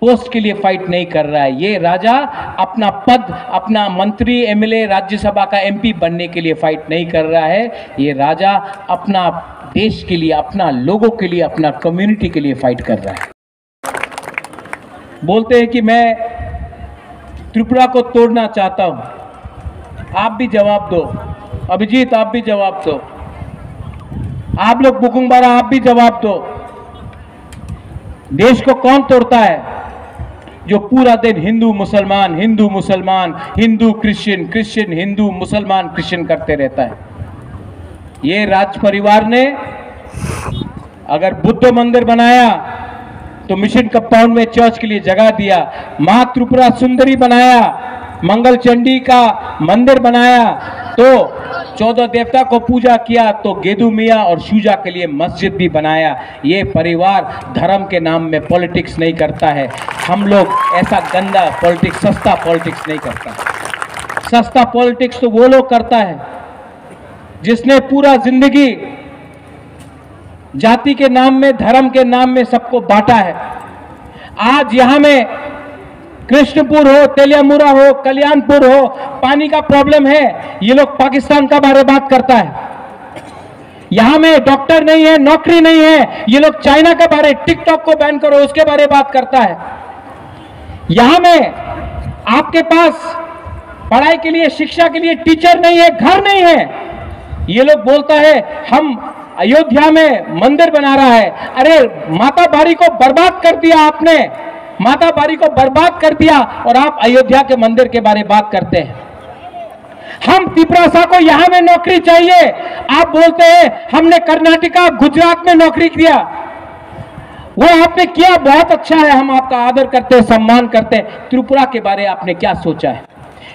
पोस्ट के लिए फाइट नहीं कर रहा है। ये राजा अपना पद, अपना मंत्री, एमएलए, राज्यसभा का एमपी बनने के लिए फाइट नहीं कर रहा है। ये राजा अपना देश के लिए, अपना लोगों के लिए, अपना कम्युनिटी के लिए फाइट कर रहा है। बोलते हैं कि मैं त्रिपुरा को तोड़ना चाहता हूं। आप भी जवाब दो, अभिजीत आप भी जवाब दो, आप लोग बुकुंग बारा आप भी जवाब दो। देश को कौन तोड़ता है? जो पूरा दिन हिंदू मुसलमान, हिंदू मुसलमान, हिंदू क्रिश्चियन, क्रिश्चियन हिंदू, मुसलमान क्रिश्चियन करते रहता है। ये राज परिवार ने अगर बुद्ध मंदिर बनाया तो मिशन कंपाउंड में चर्च के लिए जगह दिया, मां त्रिपुरा सुंदरी बनाया, मंगल चंडी का मंदिर बनाया, तो 14 देवता को पूजा किया, तो गेदू मिया और शूजा के लिए मस्जिद भी बनाया। ये परिवार धर्म के नाम में पॉलिटिक्स नहीं करता है। हम लोग ऐसा गंदा पॉलिटिक्स, सस्ता पॉलिटिक्स नहीं करता। सस्ता पॉलिटिक्स तो वो लोग करता है जिसने पूरा जिंदगी जाति के नाम में, धर्म के नाम में सबको बांटा है। आज यहां में कृष्णपुर हो, तेलियामुरा हो, कल्याणपुर हो, पानी का प्रॉब्लम है, ये लोग पाकिस्तान का बारे बात करता है। यहां में डॉक्टर नहीं है, नौकरी नहीं है, ये लोग चाइना के बारे, टिकटॉक को बैन करो उसके बारे बात करता है। यहां में आपके पास पढ़ाई के लिए, शिक्षा के लिए टीचर नहीं है, घर नहीं है, ये लोग बोलता है हम अयोध्या में मंदिर बना रहा है। अरे माता बारी को बर्बाद कर दिया आपने, माता बारी को बर्बाद कर दिया और आप अयोध्या के मंदिर के बारे में बात करते हैं। हम त्रिपुरा को यहां में नौकरी चाहिए, आप बोलते हैं हमने कर्नाटका, गुजरात में नौकरी किया। वो आपने किया, बहुत अच्छा है, हम आपका आदर करते हैं, सम्मान करते हैं। त्रिपुरा के बारे आपने क्या सोचा है?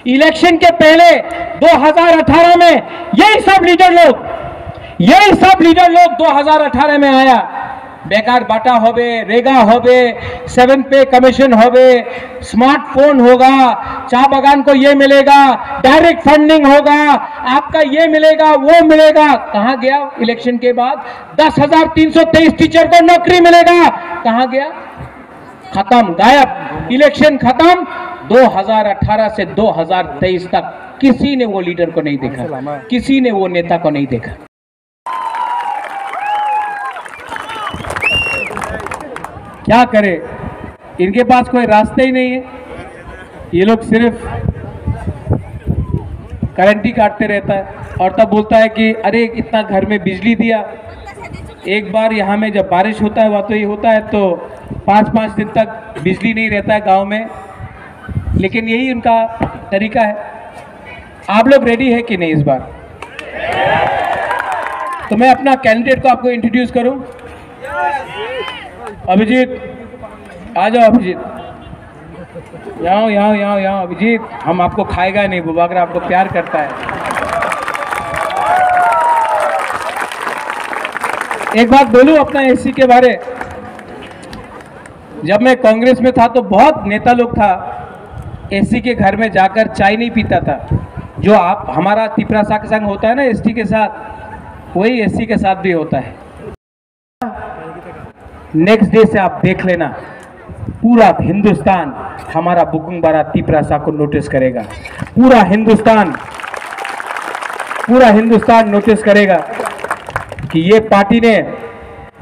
इलेक्शन के पहले 2018 में यही सब लीडर लोग 2018 में आया, बेकार बाटा होबे, रेगा होबे, 7 पे कमीशन होबे, स्मार्टफोन होगा, चाय बागान को ये मिलेगा, डायरेक्ट फंडिंग होगा, आपका ये मिलेगा, वो मिलेगा। कहां गया इलेक्शन के बाद? 10,323 टीचर को नौकरी मिलेगा, कहां गया? खत्म, गायब, इलेक्शन खत्म। 2018 से 2023 तक किसी ने वो लीडर को नहीं देखा, किसी ने वो नेता को नहीं देखा। क्या करे, इनके पास कोई रास्ता ही नहीं है। ये लोग सिर्फ करंट ही काटते रहता है और तब बोलता है कि अरे इतना घर में बिजली दिया। एक बार यहाँ में जब बारिश होता है, वह तो ये होता है तो 5-5 दिन तक बिजली नहीं रहता है गांव में, लेकिन यही उनका तरीका है। आप लोग रेडी है कि नहीं इस बार? तो मैं अपना कैंडिडेट को आपको इंट्रोड्यूस करूं। अभिजीत आ जाओ, अभिजीत यहाँ अभिजीत, हम आपको खाएगा नहीं, बुबाकर आपको प्यार करता है। एक बात बोलूं अपना एससी के बारे, जब मैं कांग्रेस में था तो बहुत नेता लोग था एससी के घर में जाकर चाय नहीं पीता था। जो आप हमारा त्रिपुरा के संग होता है ना एसटी के साथ, वही एससी के साथ भी होता है। नेक्स्ट डे से आप देख लेना, पूरा हिंदुस्तान हमारा बुकुंग बारा त्रिपुरा को नोटिस करेगा। पूरा हिंदुस्तान नोटिस करेगा कि ये पार्टी ने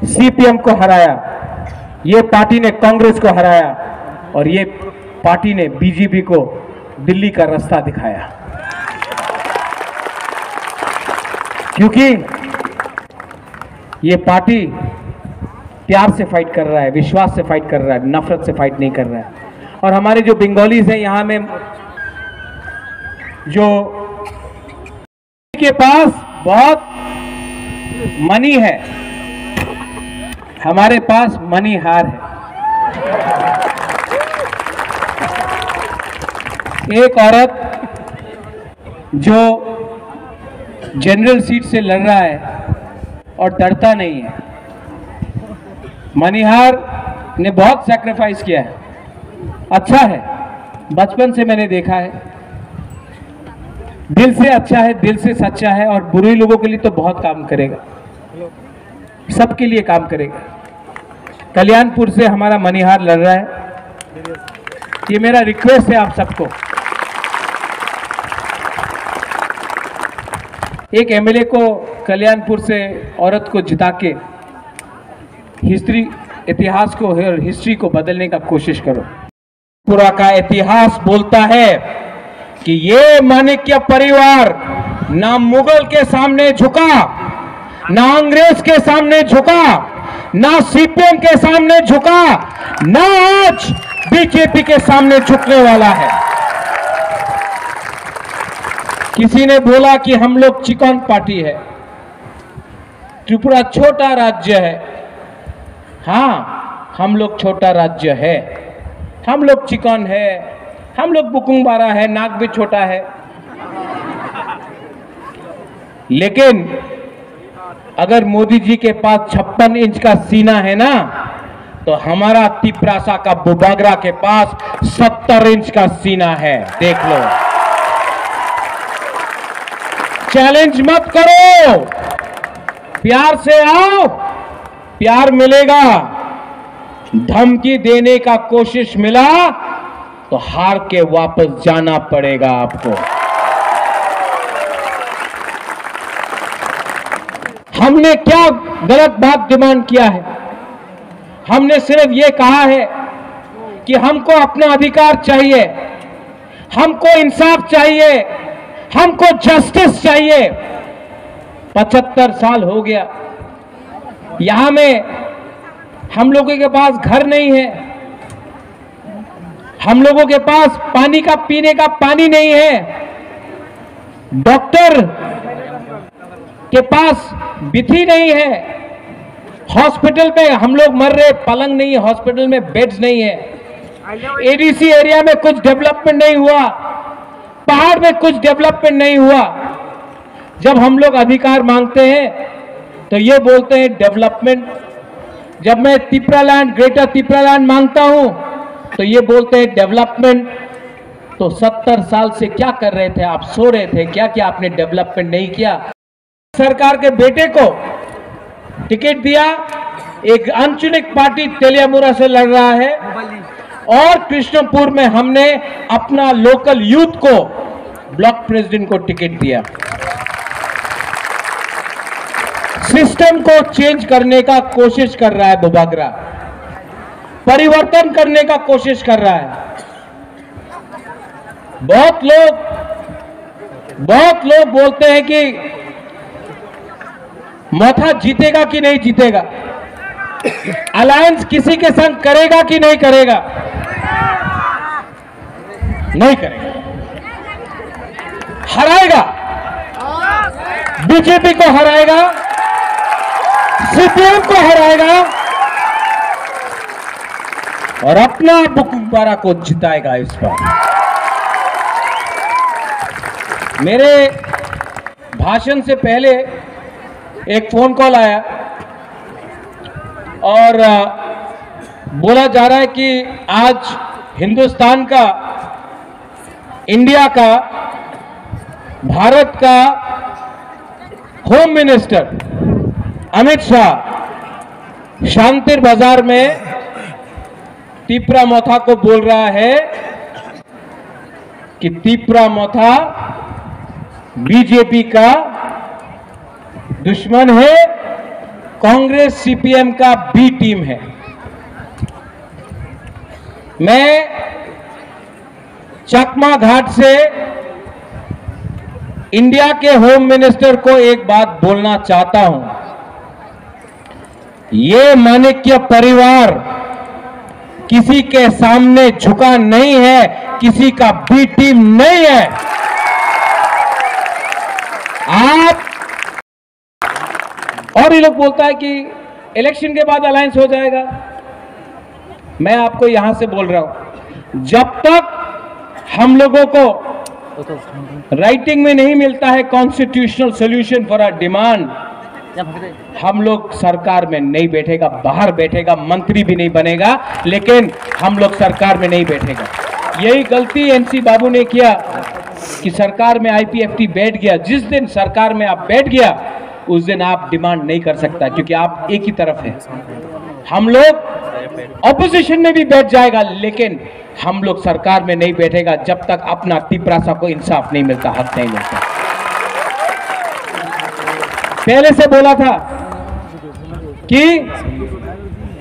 सीपीएम को हराया, ये पार्टी ने कांग्रेस को हराया और ये पार्टी ने बीजेपी को दिल्ली का रास्ता दिखाया। क्योंकि ये पार्टी प्यार से फाइट कर रहा है, विश्वास से फाइट कर रहा है, नफरत से फाइट नहीं कर रहा है। और हमारे जो बंगालीज हैं यहाँ में, जो के पास बहुत मनी है, हमारे पास मनी हार है। एक औरत जो जनरल सीट से लड़ रहा है और डरता नहीं है। मनिहार ने बहुत सैक्रिफाइस किया है, अच्छा है, बचपन से मैंने देखा है, दिल से अच्छा है, दिल से सच्चा है और बुरे लोगों के लिए तो बहुत काम करेगा, सबके लिए काम करेगा। कल्याणपुर से हमारा मनिहार लड़ रहा है। ये मेरा रिक्वेस्ट है आप सबको, एक एमएलए को कल्याणपुर से औरत को जिता के इतिहास को और हिस्ट्री को बदलने का कोशिश करो। पूरा का इतिहास बोलता है कि ये माणिक्य परिवार ना मुगल के सामने झुका, ना अंग्रेज के सामने झुका, ना सीपीएम के सामने झुका, ना आज बीजेपी के सामने झुकने वाला है। किसी ने बोला कि हम लोग चिकन पार्टी है। त्रिपुरा छोटा राज्य है। हाँ, हम लोग छोटा राज्य है, हम लोग चिकन है, हम लोग बुकुंगबारा है, नाक भी छोटा है। लेकिन अगर मोदी जी के पास 56 इंच का सीना है ना, तो हमारा तिपरासा का बुबागरा के पास 70 इंच का सीना है। देख लो, चैलेंज मत करो, प्यार से आओ, प्यार मिलेगा। धमकी देने का कोशिश मिला तो हार के वापस जाना पड़ेगा आपको। हमने क्या गलत बात डिमांड किया है? हमने सिर्फ ये कहा है कि हमको अपना अधिकार चाहिए, हमको इंसाफ चाहिए, हमको जस्टिस चाहिए। 75 साल हो गया, यहां में हम लोगों के पास घर नहीं है, हम लोगों के पास पानी का पीने का पानी नहीं है, डॉक्टर के पास बिथी नहीं है, हॉस्पिटल में हम लोग मर रहे, पलंग नहीं है, हॉस्पिटल में बेड्स नहीं है, एडीसी एरिया में कुछ डेवलपमेंट नहीं हुआ, पहाड़ में कुछ डेवलपमेंट नहीं हुआ। जब हम लोग अधिकार मांगते हैं तो ये बोलते हैं डेवलपमेंट। जब मैं तिपरालैंड, ग्रेटर तिपरालैंड मांगता हूं तो ये बोलते हैं डेवलपमेंट। तो 70 साल से क्या कर रहे थे आप? सो रहे थे क्या? क्या आपने डेवलपमेंट नहीं किया? सरकार के बेटे को टिकट दिया, एक अनचुनित पार्टी तेलियामुरा से लड़ रहा है और कृष्णपुर में हमने अपना लोकल यूथ को ब्लॉक प्रेसिडेंट को टिकट दिया। सिस्टम को चेंज करने का कोशिश कर रहा है बुबागरा, परिवर्तन करने का कोशिश कर रहा है। बहुत लोग बोलते हैं कि मोथा जीतेगा कि नहीं जीतेगा, अलायंस किसी के संग करेगा कि नहीं करेगा? नहीं करेगा, हराएगा, बीजेपी को हराएगा, सीपीएम को हराएगा और अपना बुकुंगबारा को जिताएगा। इस बार मेरे भाषण से पहले एक फोन कॉल आया और बोला जा रहा है कि आज हिंदुस्तान का, इंडिया का, भारत का होम मिनिस्टर अमित शाह शांतिर बाजार में तिपरा मोथा को बोल रहा है कि तिपरा मोथा बीजेपी का दुश्मन है, कांग्रेस सीपीएम का बी टीम है। मैं चकमा घाट से इंडिया के होम मिनिस्टर को एक बात बोलना चाहता हूं। ये माणिक्य परिवार किसी के सामने झुका नहीं है, किसी का बी टीम नहीं है। आप और ये लोग बोलता है कि इलेक्शन के बाद अलायंस हो जाएगा। मैं आपको यहां से बोल रहा हूं, जब तक हम लोगों को राइटिंग में नहीं मिलता है constitutional solution for our demand. हम लोग सरकार में नहीं बैठेगा, बाहर बैठेगा, मंत्री भी नहीं बनेगा, लेकिन हम लोग सरकार में नहीं बैठेगा। यही गलती एनसी बाबू ने किया कि सरकार में आईपीएफटी बैठ गया। जिस दिन सरकार में आप बैठ गया उस दिन आप डिमांड नहीं कर सकता, क्योंकि आप एक ही तरफ है। हम लोग ऑपोजिशन में भी बैठ जाएगा, लेकिन हम लोग सरकार में नहीं बैठेगा जब तक अपना तिपरासा को इंसाफ नहीं मिलता, हक नहीं मिलता। पहले से बोला था कि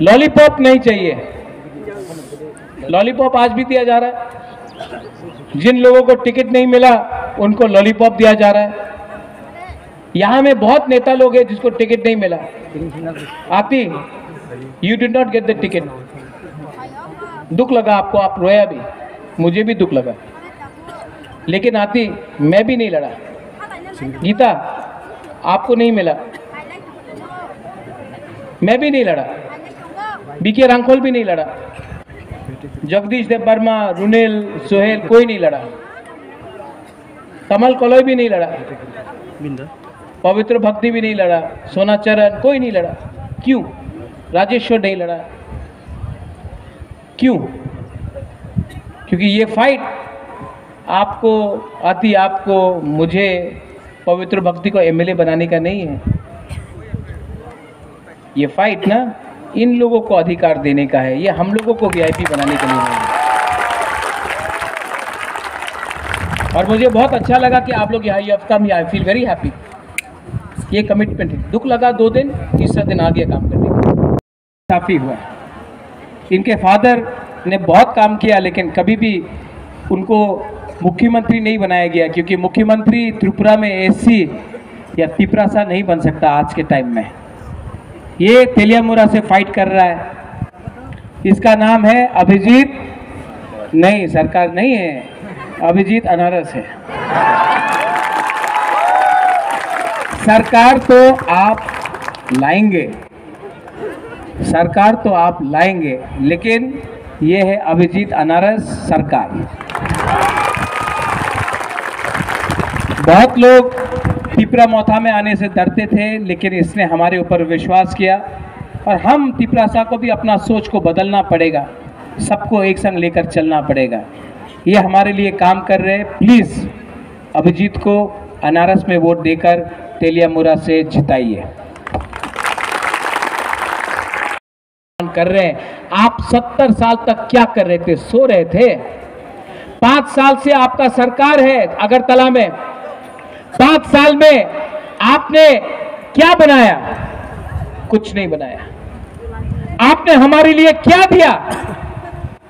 लॉलीपॉप नहीं चाहिए, लॉलीपॉप आज भी दिया जा रहा है। जिन लोगों को टिकट नहीं मिला उनको लॉलीपॉप दिया जा रहा है। यहां में बहुत नेता लोग हैं जिसको टिकट नहीं मिला। आती, you did not get the ticket, दुख लगा आपको, आप रोया भी, मुझे भी दुख लगा, लेकिन आती मैं भी नहीं लड़ा। गीता, आपको नहीं मिला, मैं भी नहीं लड़ा, बीके रांखोल भी नहीं लड़ा, जगदीश देव वर्मा, रुनेल, सोहेल, कोई नहीं लड़ा, कमल कलोई भी नहीं लड़ा, पवित्र भक्ति भी नहीं लड़ा, सोना चरण कोई नहीं लड़ा। क्यों? राजेश्वर नहीं लड़ा। क्यों? क्योंकि ये फाइट आपको आती, आपको, मुझे, पवित्र भक्ति को एमएलए बनाने का नहीं है। ये फाइट ना इन लोगों को अधिकार देने का है, ये हम लोगों को वीआईपी बनाने के लिए नहीं है। और मुझे बहुत अच्छा लगा कि आप लोग यहाँ कम, आई फील वेरी हैप्पी। ये कमिटमेंट है। दुख लगा 2 दिन, तीसरा दिन आ गया काम करने का, काफ़ी हुआ। इनके फादर ने बहुत काम किया, लेकिन कभी भी उनको मुख्यमंत्री नहीं बनाया गया, क्योंकि मुख्यमंत्री त्रिपुरा में एससी या तिपरासा नहीं बन सकता आज के टाइम में। ये तेलियामुरा से फाइट कर रहा है, इसका नाम है अभिजीत, नहीं सरकार नहीं है, अभिजीत अनारस है। सरकार तो आप लाएंगे, सरकार तो आप लाएंगे, लेकिन ये है अभिजीत अनारस सरकार। बहुत लोग तिपरा मोथा में आने से डरते थे, लेकिन इसने हमारे ऊपर विश्वास किया, और हम तिपरासा को भी अपना सोच को बदलना पड़ेगा, सबको एक संग लेकर चलना पड़ेगा। ये हमारे लिए काम कर रहे हैं। प्लीज़ अभिजीत को अनारस में वोट देकर तेलियामुरा से जिताइए। कर रहे हैं, आप 70 साल तक क्या कर रहे थे? सो रहे थे। 5 साल से आपका सरकार है अगरतला में, 5 साल में आपने क्या बनाया? कुछ नहीं बनाया। आपने हमारे लिए क्या दिया?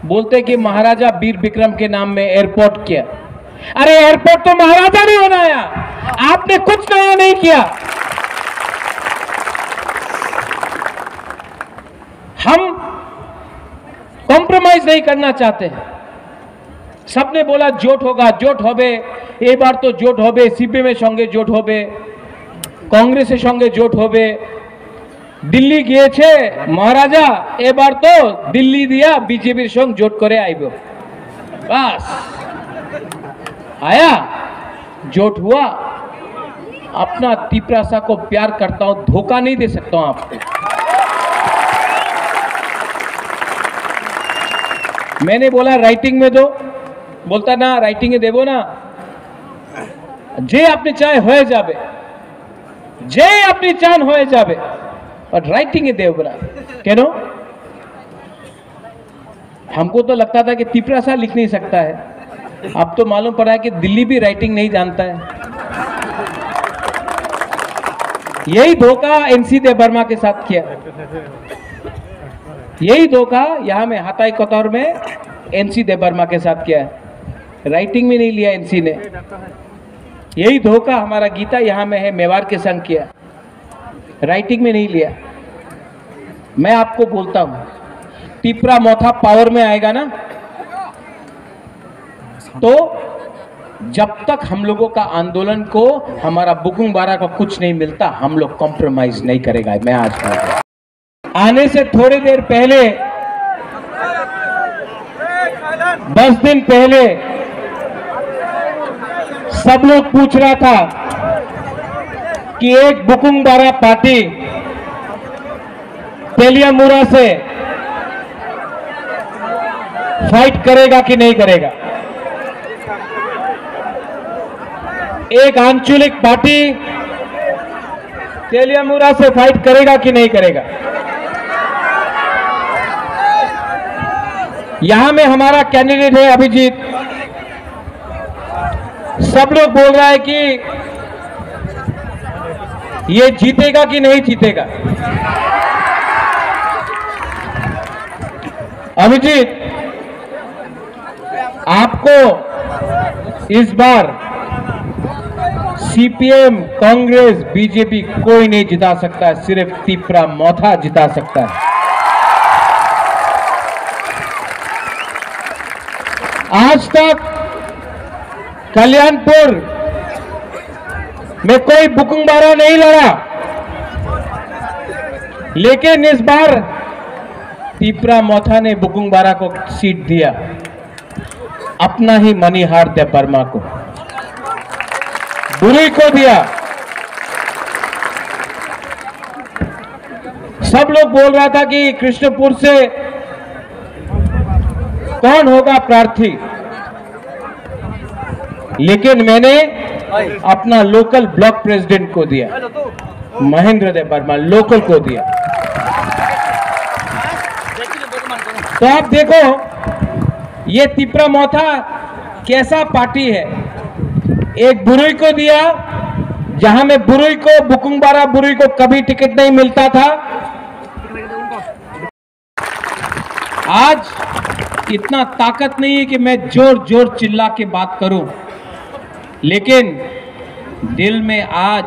बोलते कि महाराजा वीर विक्रम के नाम में एयरपोर्ट किया। अरे एयरपोर्ट तो महाराजा ने बनाया, आपने कुछ नया नहीं किया। हम कॉम्प्रोमाइज नहीं करना चाहते हैं। सबने बोला जोट होगा, जोट होबे, ए बार तो जोट होबे, सीपीएम संगे जोट होबे, कांग्रेस संगे जोट होबे। दिल्ली गए महाराजा, ए बार तो दिल्ली दिया बीजेपी संग जोट करे आइबो। बस आया, जोट हुआ। अपना तिपरासा को प्यार करता हूं, धोखा नहीं दे सकता हूं आपको। मैंने बोला राइटिंग में दो, बोलता ना राइटिंग में देवो ना, जे अपनी चाहे होए जाबे, जे अपनी चान होए जाबे, और राइटिंग देव बना क्यों? हमको तो लगता था कि तिपरासा लिख नहीं सकता है, अब तो मालूम पड़ा है कि दिल्ली भी राइटिंग नहीं जानता है। यही धोखा एनसी देव वर्मा के साथ किया, यही धोखा यहां में हाथाई कोतौर में एनसी देव वर्मा के साथ किया है। राइटिंग में नहीं लिया एनसी ने। यही धोखा हमारा गीता यहां में है मेवाड़ के संग किया, राइटिंग में नहीं लिया। मैं आपको बोलता हूं, तिपरा मोथा पावर में आएगा ना, तो जब तक हम लोगों का आंदोलन को हमारा बुकुंग बारा का कुछ नहीं मिलता, हम लोग कॉम्प्रोमाइज नहीं करेगा। मैं आज आने से थोड़ी देर पहले, 10 दिन पहले सब लोग पूछ रहा था कि एक बुकुंगबारा पार्टी तेलियामुरा से फाइट करेगा कि नहीं करेगा। एक आंचलिक पार्टी तेलियामुरा से फाइट करेगा कि नहीं करेगा। यहां में हमारा कैंडिडेट है अभिजीत। सब लोग बोल रहा है कि ये जीतेगा कि नहीं जीतेगा। अभिजीत, आपको इस बार सीपीएम, कांग्रेस, बीजेपी कोई नहीं जिता सकता है, सिर्फ तिपरा मोथा जिता सकता है। आज तक कल्याणपुर में कोई बुकुंगबारा नहीं लड़ा, लेकिन इस बार तिपरा मोथा ने बुकुंगबारा को सीट दिया, अपना ही मणिहार दे बर्मा को, बुरी को दिया। सब लोग बोल रहा था कि कृष्णपुर से कौन होगा प्रार्थी, लेकिन मैंने अपना लोकल ब्लॉक प्रेसिडेंट को दिया, महेंद्र दे बर्मा, लोकल को दिया। तो आप देखो ये तिपरा मोथा कैसा पार्टी है। एक बुरुई को दिया, जहां में बुरुई को, बुकुंगबारा बुरुई को कभी टिकट नहीं मिलता था। आज इतना ताकत नहीं है कि मैं जोर जोर चिल्ला के बात करूं, लेकिन दिल में आज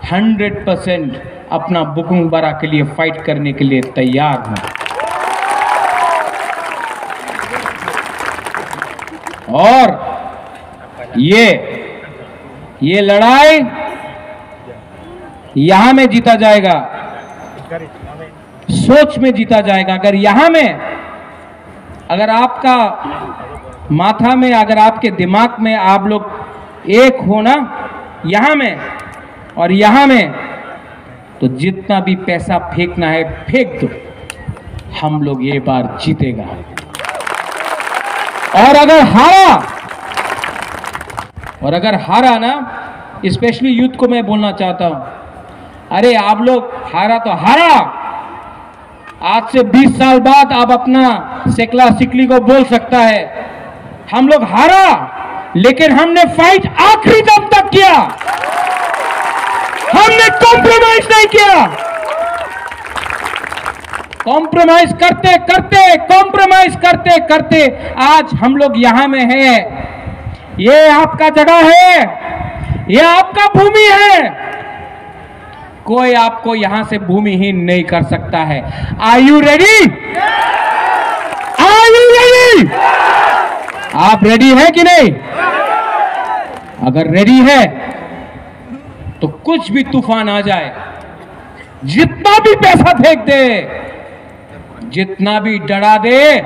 100% अपना बुकुंगबारा के लिए फाइट करने के लिए तैयार हूं। और ये लड़ाई यहां में जीता जाएगा, सोच में जीता जाएगा। अगर यहां में, अगर आपका माथा में, अगर आपके दिमाग में आप लोग एक हो ना, यहां में और यहां में, तो जितना भी पैसा फेंकना है फेंक दो, हम लोग ये बार जीतेगा। और अगर हारा ना, स्पेशली यूथ को मैं बोलना चाहता हूं, अरे आप लोग हारा तो हारा, आज से 20 साल बाद आप अपना सेकला सिकली को बोल सकता है हम लोग हारा, लेकिन हमने फाइट आखिरी दम तक किया, हमने कॉम्प्रोमाइज नहीं किया। कॉम्प्रोमाइज करते करते आज हम लोग यहां में हैं। ये आपका जगह है, ये आपका भूमि है, कोई आपको यहां से भूमिहीन नहीं कर सकता है। Are you ready? Are you ready? आप रेडी हैं कि नहीं? अगर रेडी है तो कुछ भी तूफान आ जाए, जितना भी पैसा फेंक दे, जितना भी डरा दे,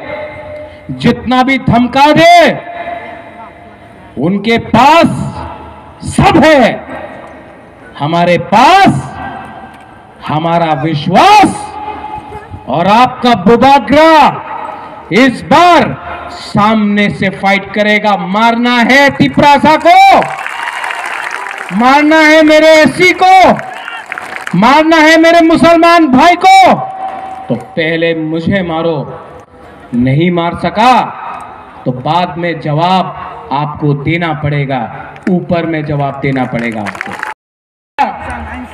जितना भी धमका दे, उनके पास सब है, हमारे पास हमारा विश्वास और आपका बुबाग्रा इस बार सामने से फाइट करेगा। मारना है तिपरासा को, मारना है मेरे एससी को, मारना है मेरे मुसलमान भाई को, तो पहले मुझे मारो। नहीं मार सका तो बाद में जवाब आपको देना पड़ेगा, ऊपर में जवाब देना पड़ेगा आपको।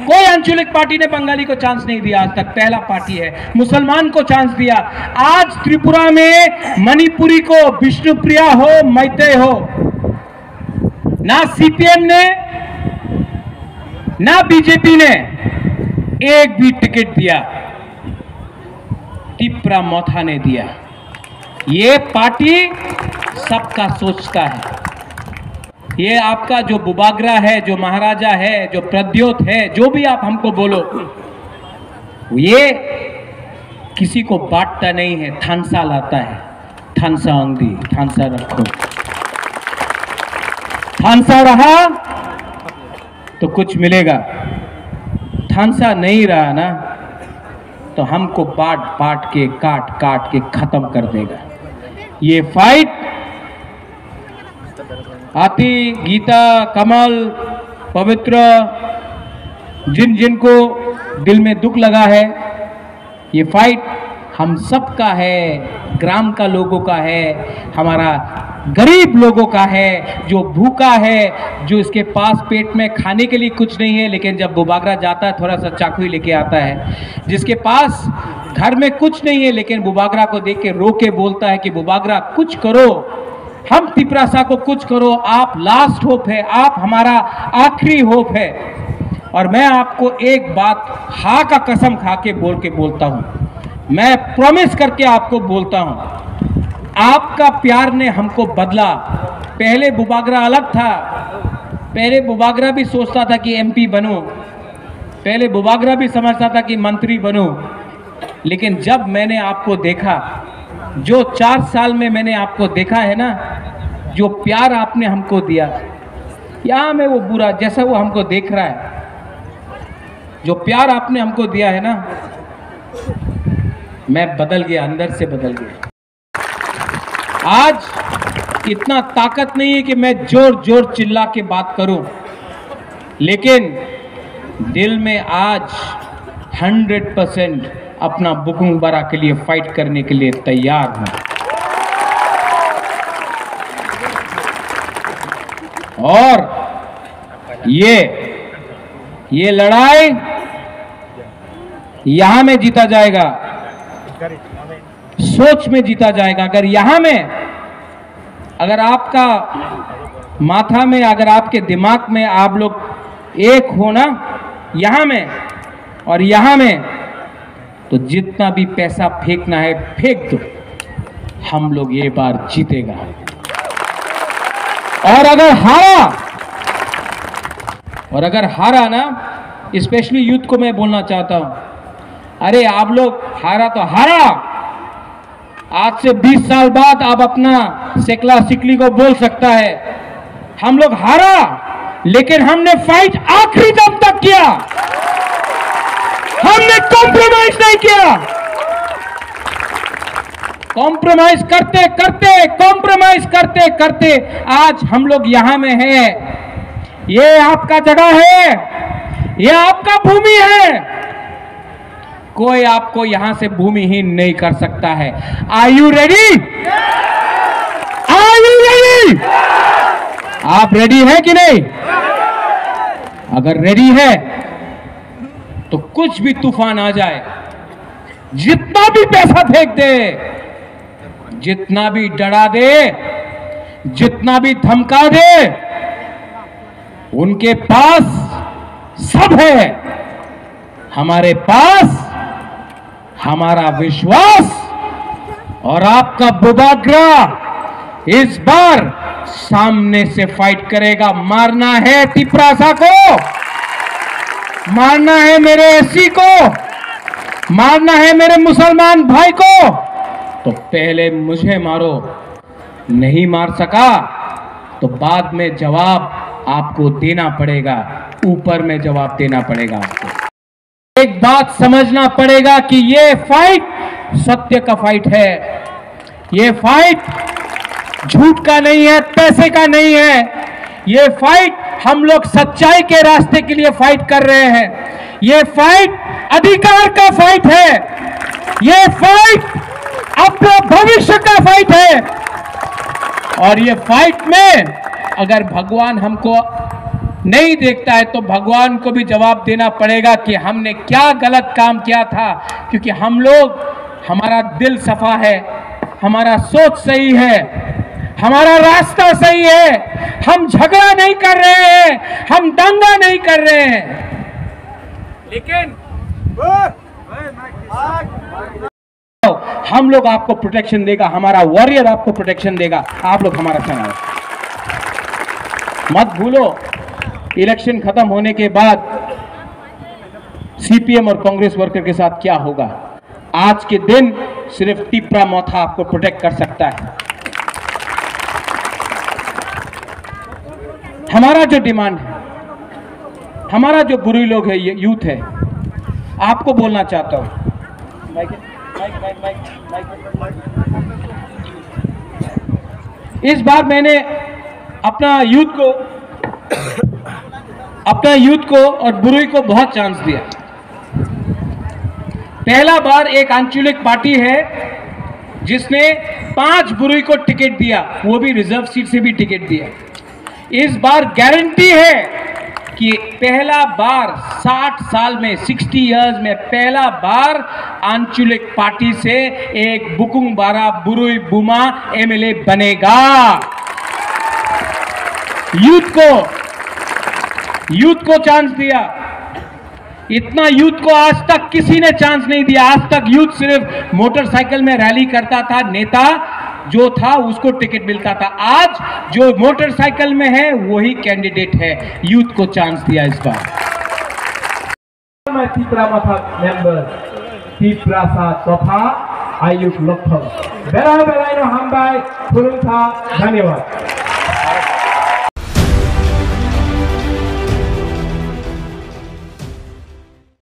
कोई आंचलिक पार्टी ने बंगाली को चांस नहीं दिया आज तक, पहला पार्टी है। मुसलमान को चांस दिया। आज त्रिपुरा में मणिपुरी को, विष्णुप्रिया हो, मैते हो, ना सीपीएम ने ना बीजेपी ने एक भी टिकट दिया, तिपरा मोथा ने दिया। ये पार्टी सबका सोचता है। ये आपका जो बुबाग्रा है, जो महाराजा है, जो प्रद्योत है, जो भी आप हमको बोलो, ये किसी को बांटता नहीं है, थानसा लाता है। थानसा अंगदी, थानसा रखो। थानसा रहा तो कुछ मिलेगा, थानसा नहीं रहा ना तो हमको बांट बांट के काट काट के खत्म कर देगा। ये फाइट आती गीता, कमल, पवित्र, जिन जिनको दिल में दुख लगा है, ये फाइट हम सब का है, ग्राम का लोगों का है, हमारा गरीब लोगों का है, जो भूखा है, जो इसके पास पेट में खाने के लिए कुछ नहीं है, लेकिन जब बुबागरा जाता है थोड़ा सा चाकू ही लेके आता है, जिसके पास घर में कुछ नहीं है लेकिन बुबागरा को देख के रो के बोलता है कि बुबागरा कुछ करो, हम तिपरासा को कुछ करो, आप लास्ट होप है, आप हमारा आखिरी होप है। और मैं आपको एक बात हा का कसम खा के बोलता हूं, मैं प्रॉमिस करके आपको बोलता हूं, आपका प्यार ने हमको बदला। पहले बुबागरा अलग था, पहले बुबागरा भी सोचता था कि एमपी बनूं, पहले बुबागरा भी समझता था कि मंत्री बनूं, लेकिन जब मैंने आपको देखा, जो 4 साल में मैंने आपको देखा है ना, जो प्यार आपने हमको दिया, यहां में वो बुरा जैसा वो हमको देख रहा है, जो प्यार आपने हमको दिया है ना, मैं बदल गया, अंदर से बदल गया। आज इतना ताकत नहीं है कि मैं जोर जोर चिल्ला के बात करूं, लेकिन दिल में आज 100% अपना बुकुंग बरा के लिए फाइट करने के लिए तैयार हूं। और ये लड़ाई यहां में जीता जाएगा, सोच में जीता जाएगा। अगर यहां में, अगर आपका माथा में, अगर आपके दिमाग में आप लोग एक हो ना, यहां में और यहां में, तो जितना भी पैसा फेंकना है फेंक दो, हम लोग ये बार जीतेगा। और अगर हारा ना, स्पेशली यूथ को मैं बोलना चाहता हूं, अरे आप लोग हारा तो हारा, आज से 20 साल बाद आप अपना सेकला सिकली को बोल सकता है, हम लोग हारा लेकिन हमने फाइट आखिरी दम तक किया, हमने कॉम्प्रोमाइज नहीं किया। कॉम्प्रोमाइज करते करते आज हम लोग यहां में हैं। ये आपका जगह है, ये आपका भूमि है, कोई आपको यहां से भूमिहीन नहीं कर सकता है। Are you ready? Are you ready? आप रेडी हैं कि नहीं? अगर रेडी है तो कुछ भी तूफान आ जाए, जितना भी पैसा फेंक दे, जितना भी डरा दे, जितना भी धमका दे, उनके पास सब है, हमारे पास हमारा विश्वास और आपका बुबागरा इस बार सामने से फाइट करेगा। मारना है तिपरासा को, मारना है मेरे एससी को, मारना है मेरे मुसलमान भाई को, तो पहले मुझे मारो। नहीं मार सका तो बाद में जवाब आपको देना पड़ेगा, ऊपर में जवाब देना पड़ेगा आपको। एक बात समझना पड़ेगा कि ये फाइट सत्य का फाइट है, ये फाइट झूठ का नहीं है, पैसे का नहीं है, ये फाइट हम लोग सच्चाई के रास्ते के लिए फाइट कर रहे हैं, ये फाइट अधिकार का फाइट है, ये फाइट अपने भविष्य का फाइट है। और ये फाइट में अगर भगवान हमको नहीं देखता है तो भगवान को भी जवाब देना पड़ेगा कि हमने क्या गलत काम किया था, क्योंकि हम लोग, हमारा दिल सफा है, हमारा सोच सही है, हमारा रास्ता सही है, हम झगड़ा नहीं कर रहे हैं, हम दंगा नहीं कर रहे हैं, लेकिन हम लोग आपको प्रोटेक्शन देगा, हमारा वॉरियर आपको प्रोटेक्शन देगा, आप लोग हमारा संग। मत भूलो, इलेक्शन खत्म होने के बाद सीपीएम और कांग्रेस वर्कर के साथ क्या होगा। आज के दिन सिर्फ टिपरा मोथा आपको प्रोटेक्ट कर सकता है। हमारा जो डिमांड है, हमारा जो बुरी लोग है, ये यूथ है, आपको बोलना चाहता हूं। इस बार मैंने अपना यूथ को और बुरुई को बहुत चांस दिया। पहला बार एक आंचलिक पार्टी है जिसने 5 बुरुई को टिकट दिया, वो भी रिजर्व सीट से भी टिकट दिया। इस बार गारंटी है कि पहला बार 60 साल में, 60 इयर्स में पहला बार आंचलिक पार्टी से एक बुकुंग बारा बुरुई बुमा एमएलए बनेगा। यूथ को चांस दिया। इतना यूथ को आज तक किसी ने चांस नहीं दिया। आज तक यूथ सिर्फ मोटरसाइकिल में रैली करता था, नेता जो था उसको टिकट मिलता था। आज जो मोटरसाइकिल में है वही कैंडिडेट है। यूथ को चांस दिया इस बार। मैं तीसरा मेंबर तीसरा तथा आयुष लक्ष्मण बेरा बेरा हम भाई धन्यवाद।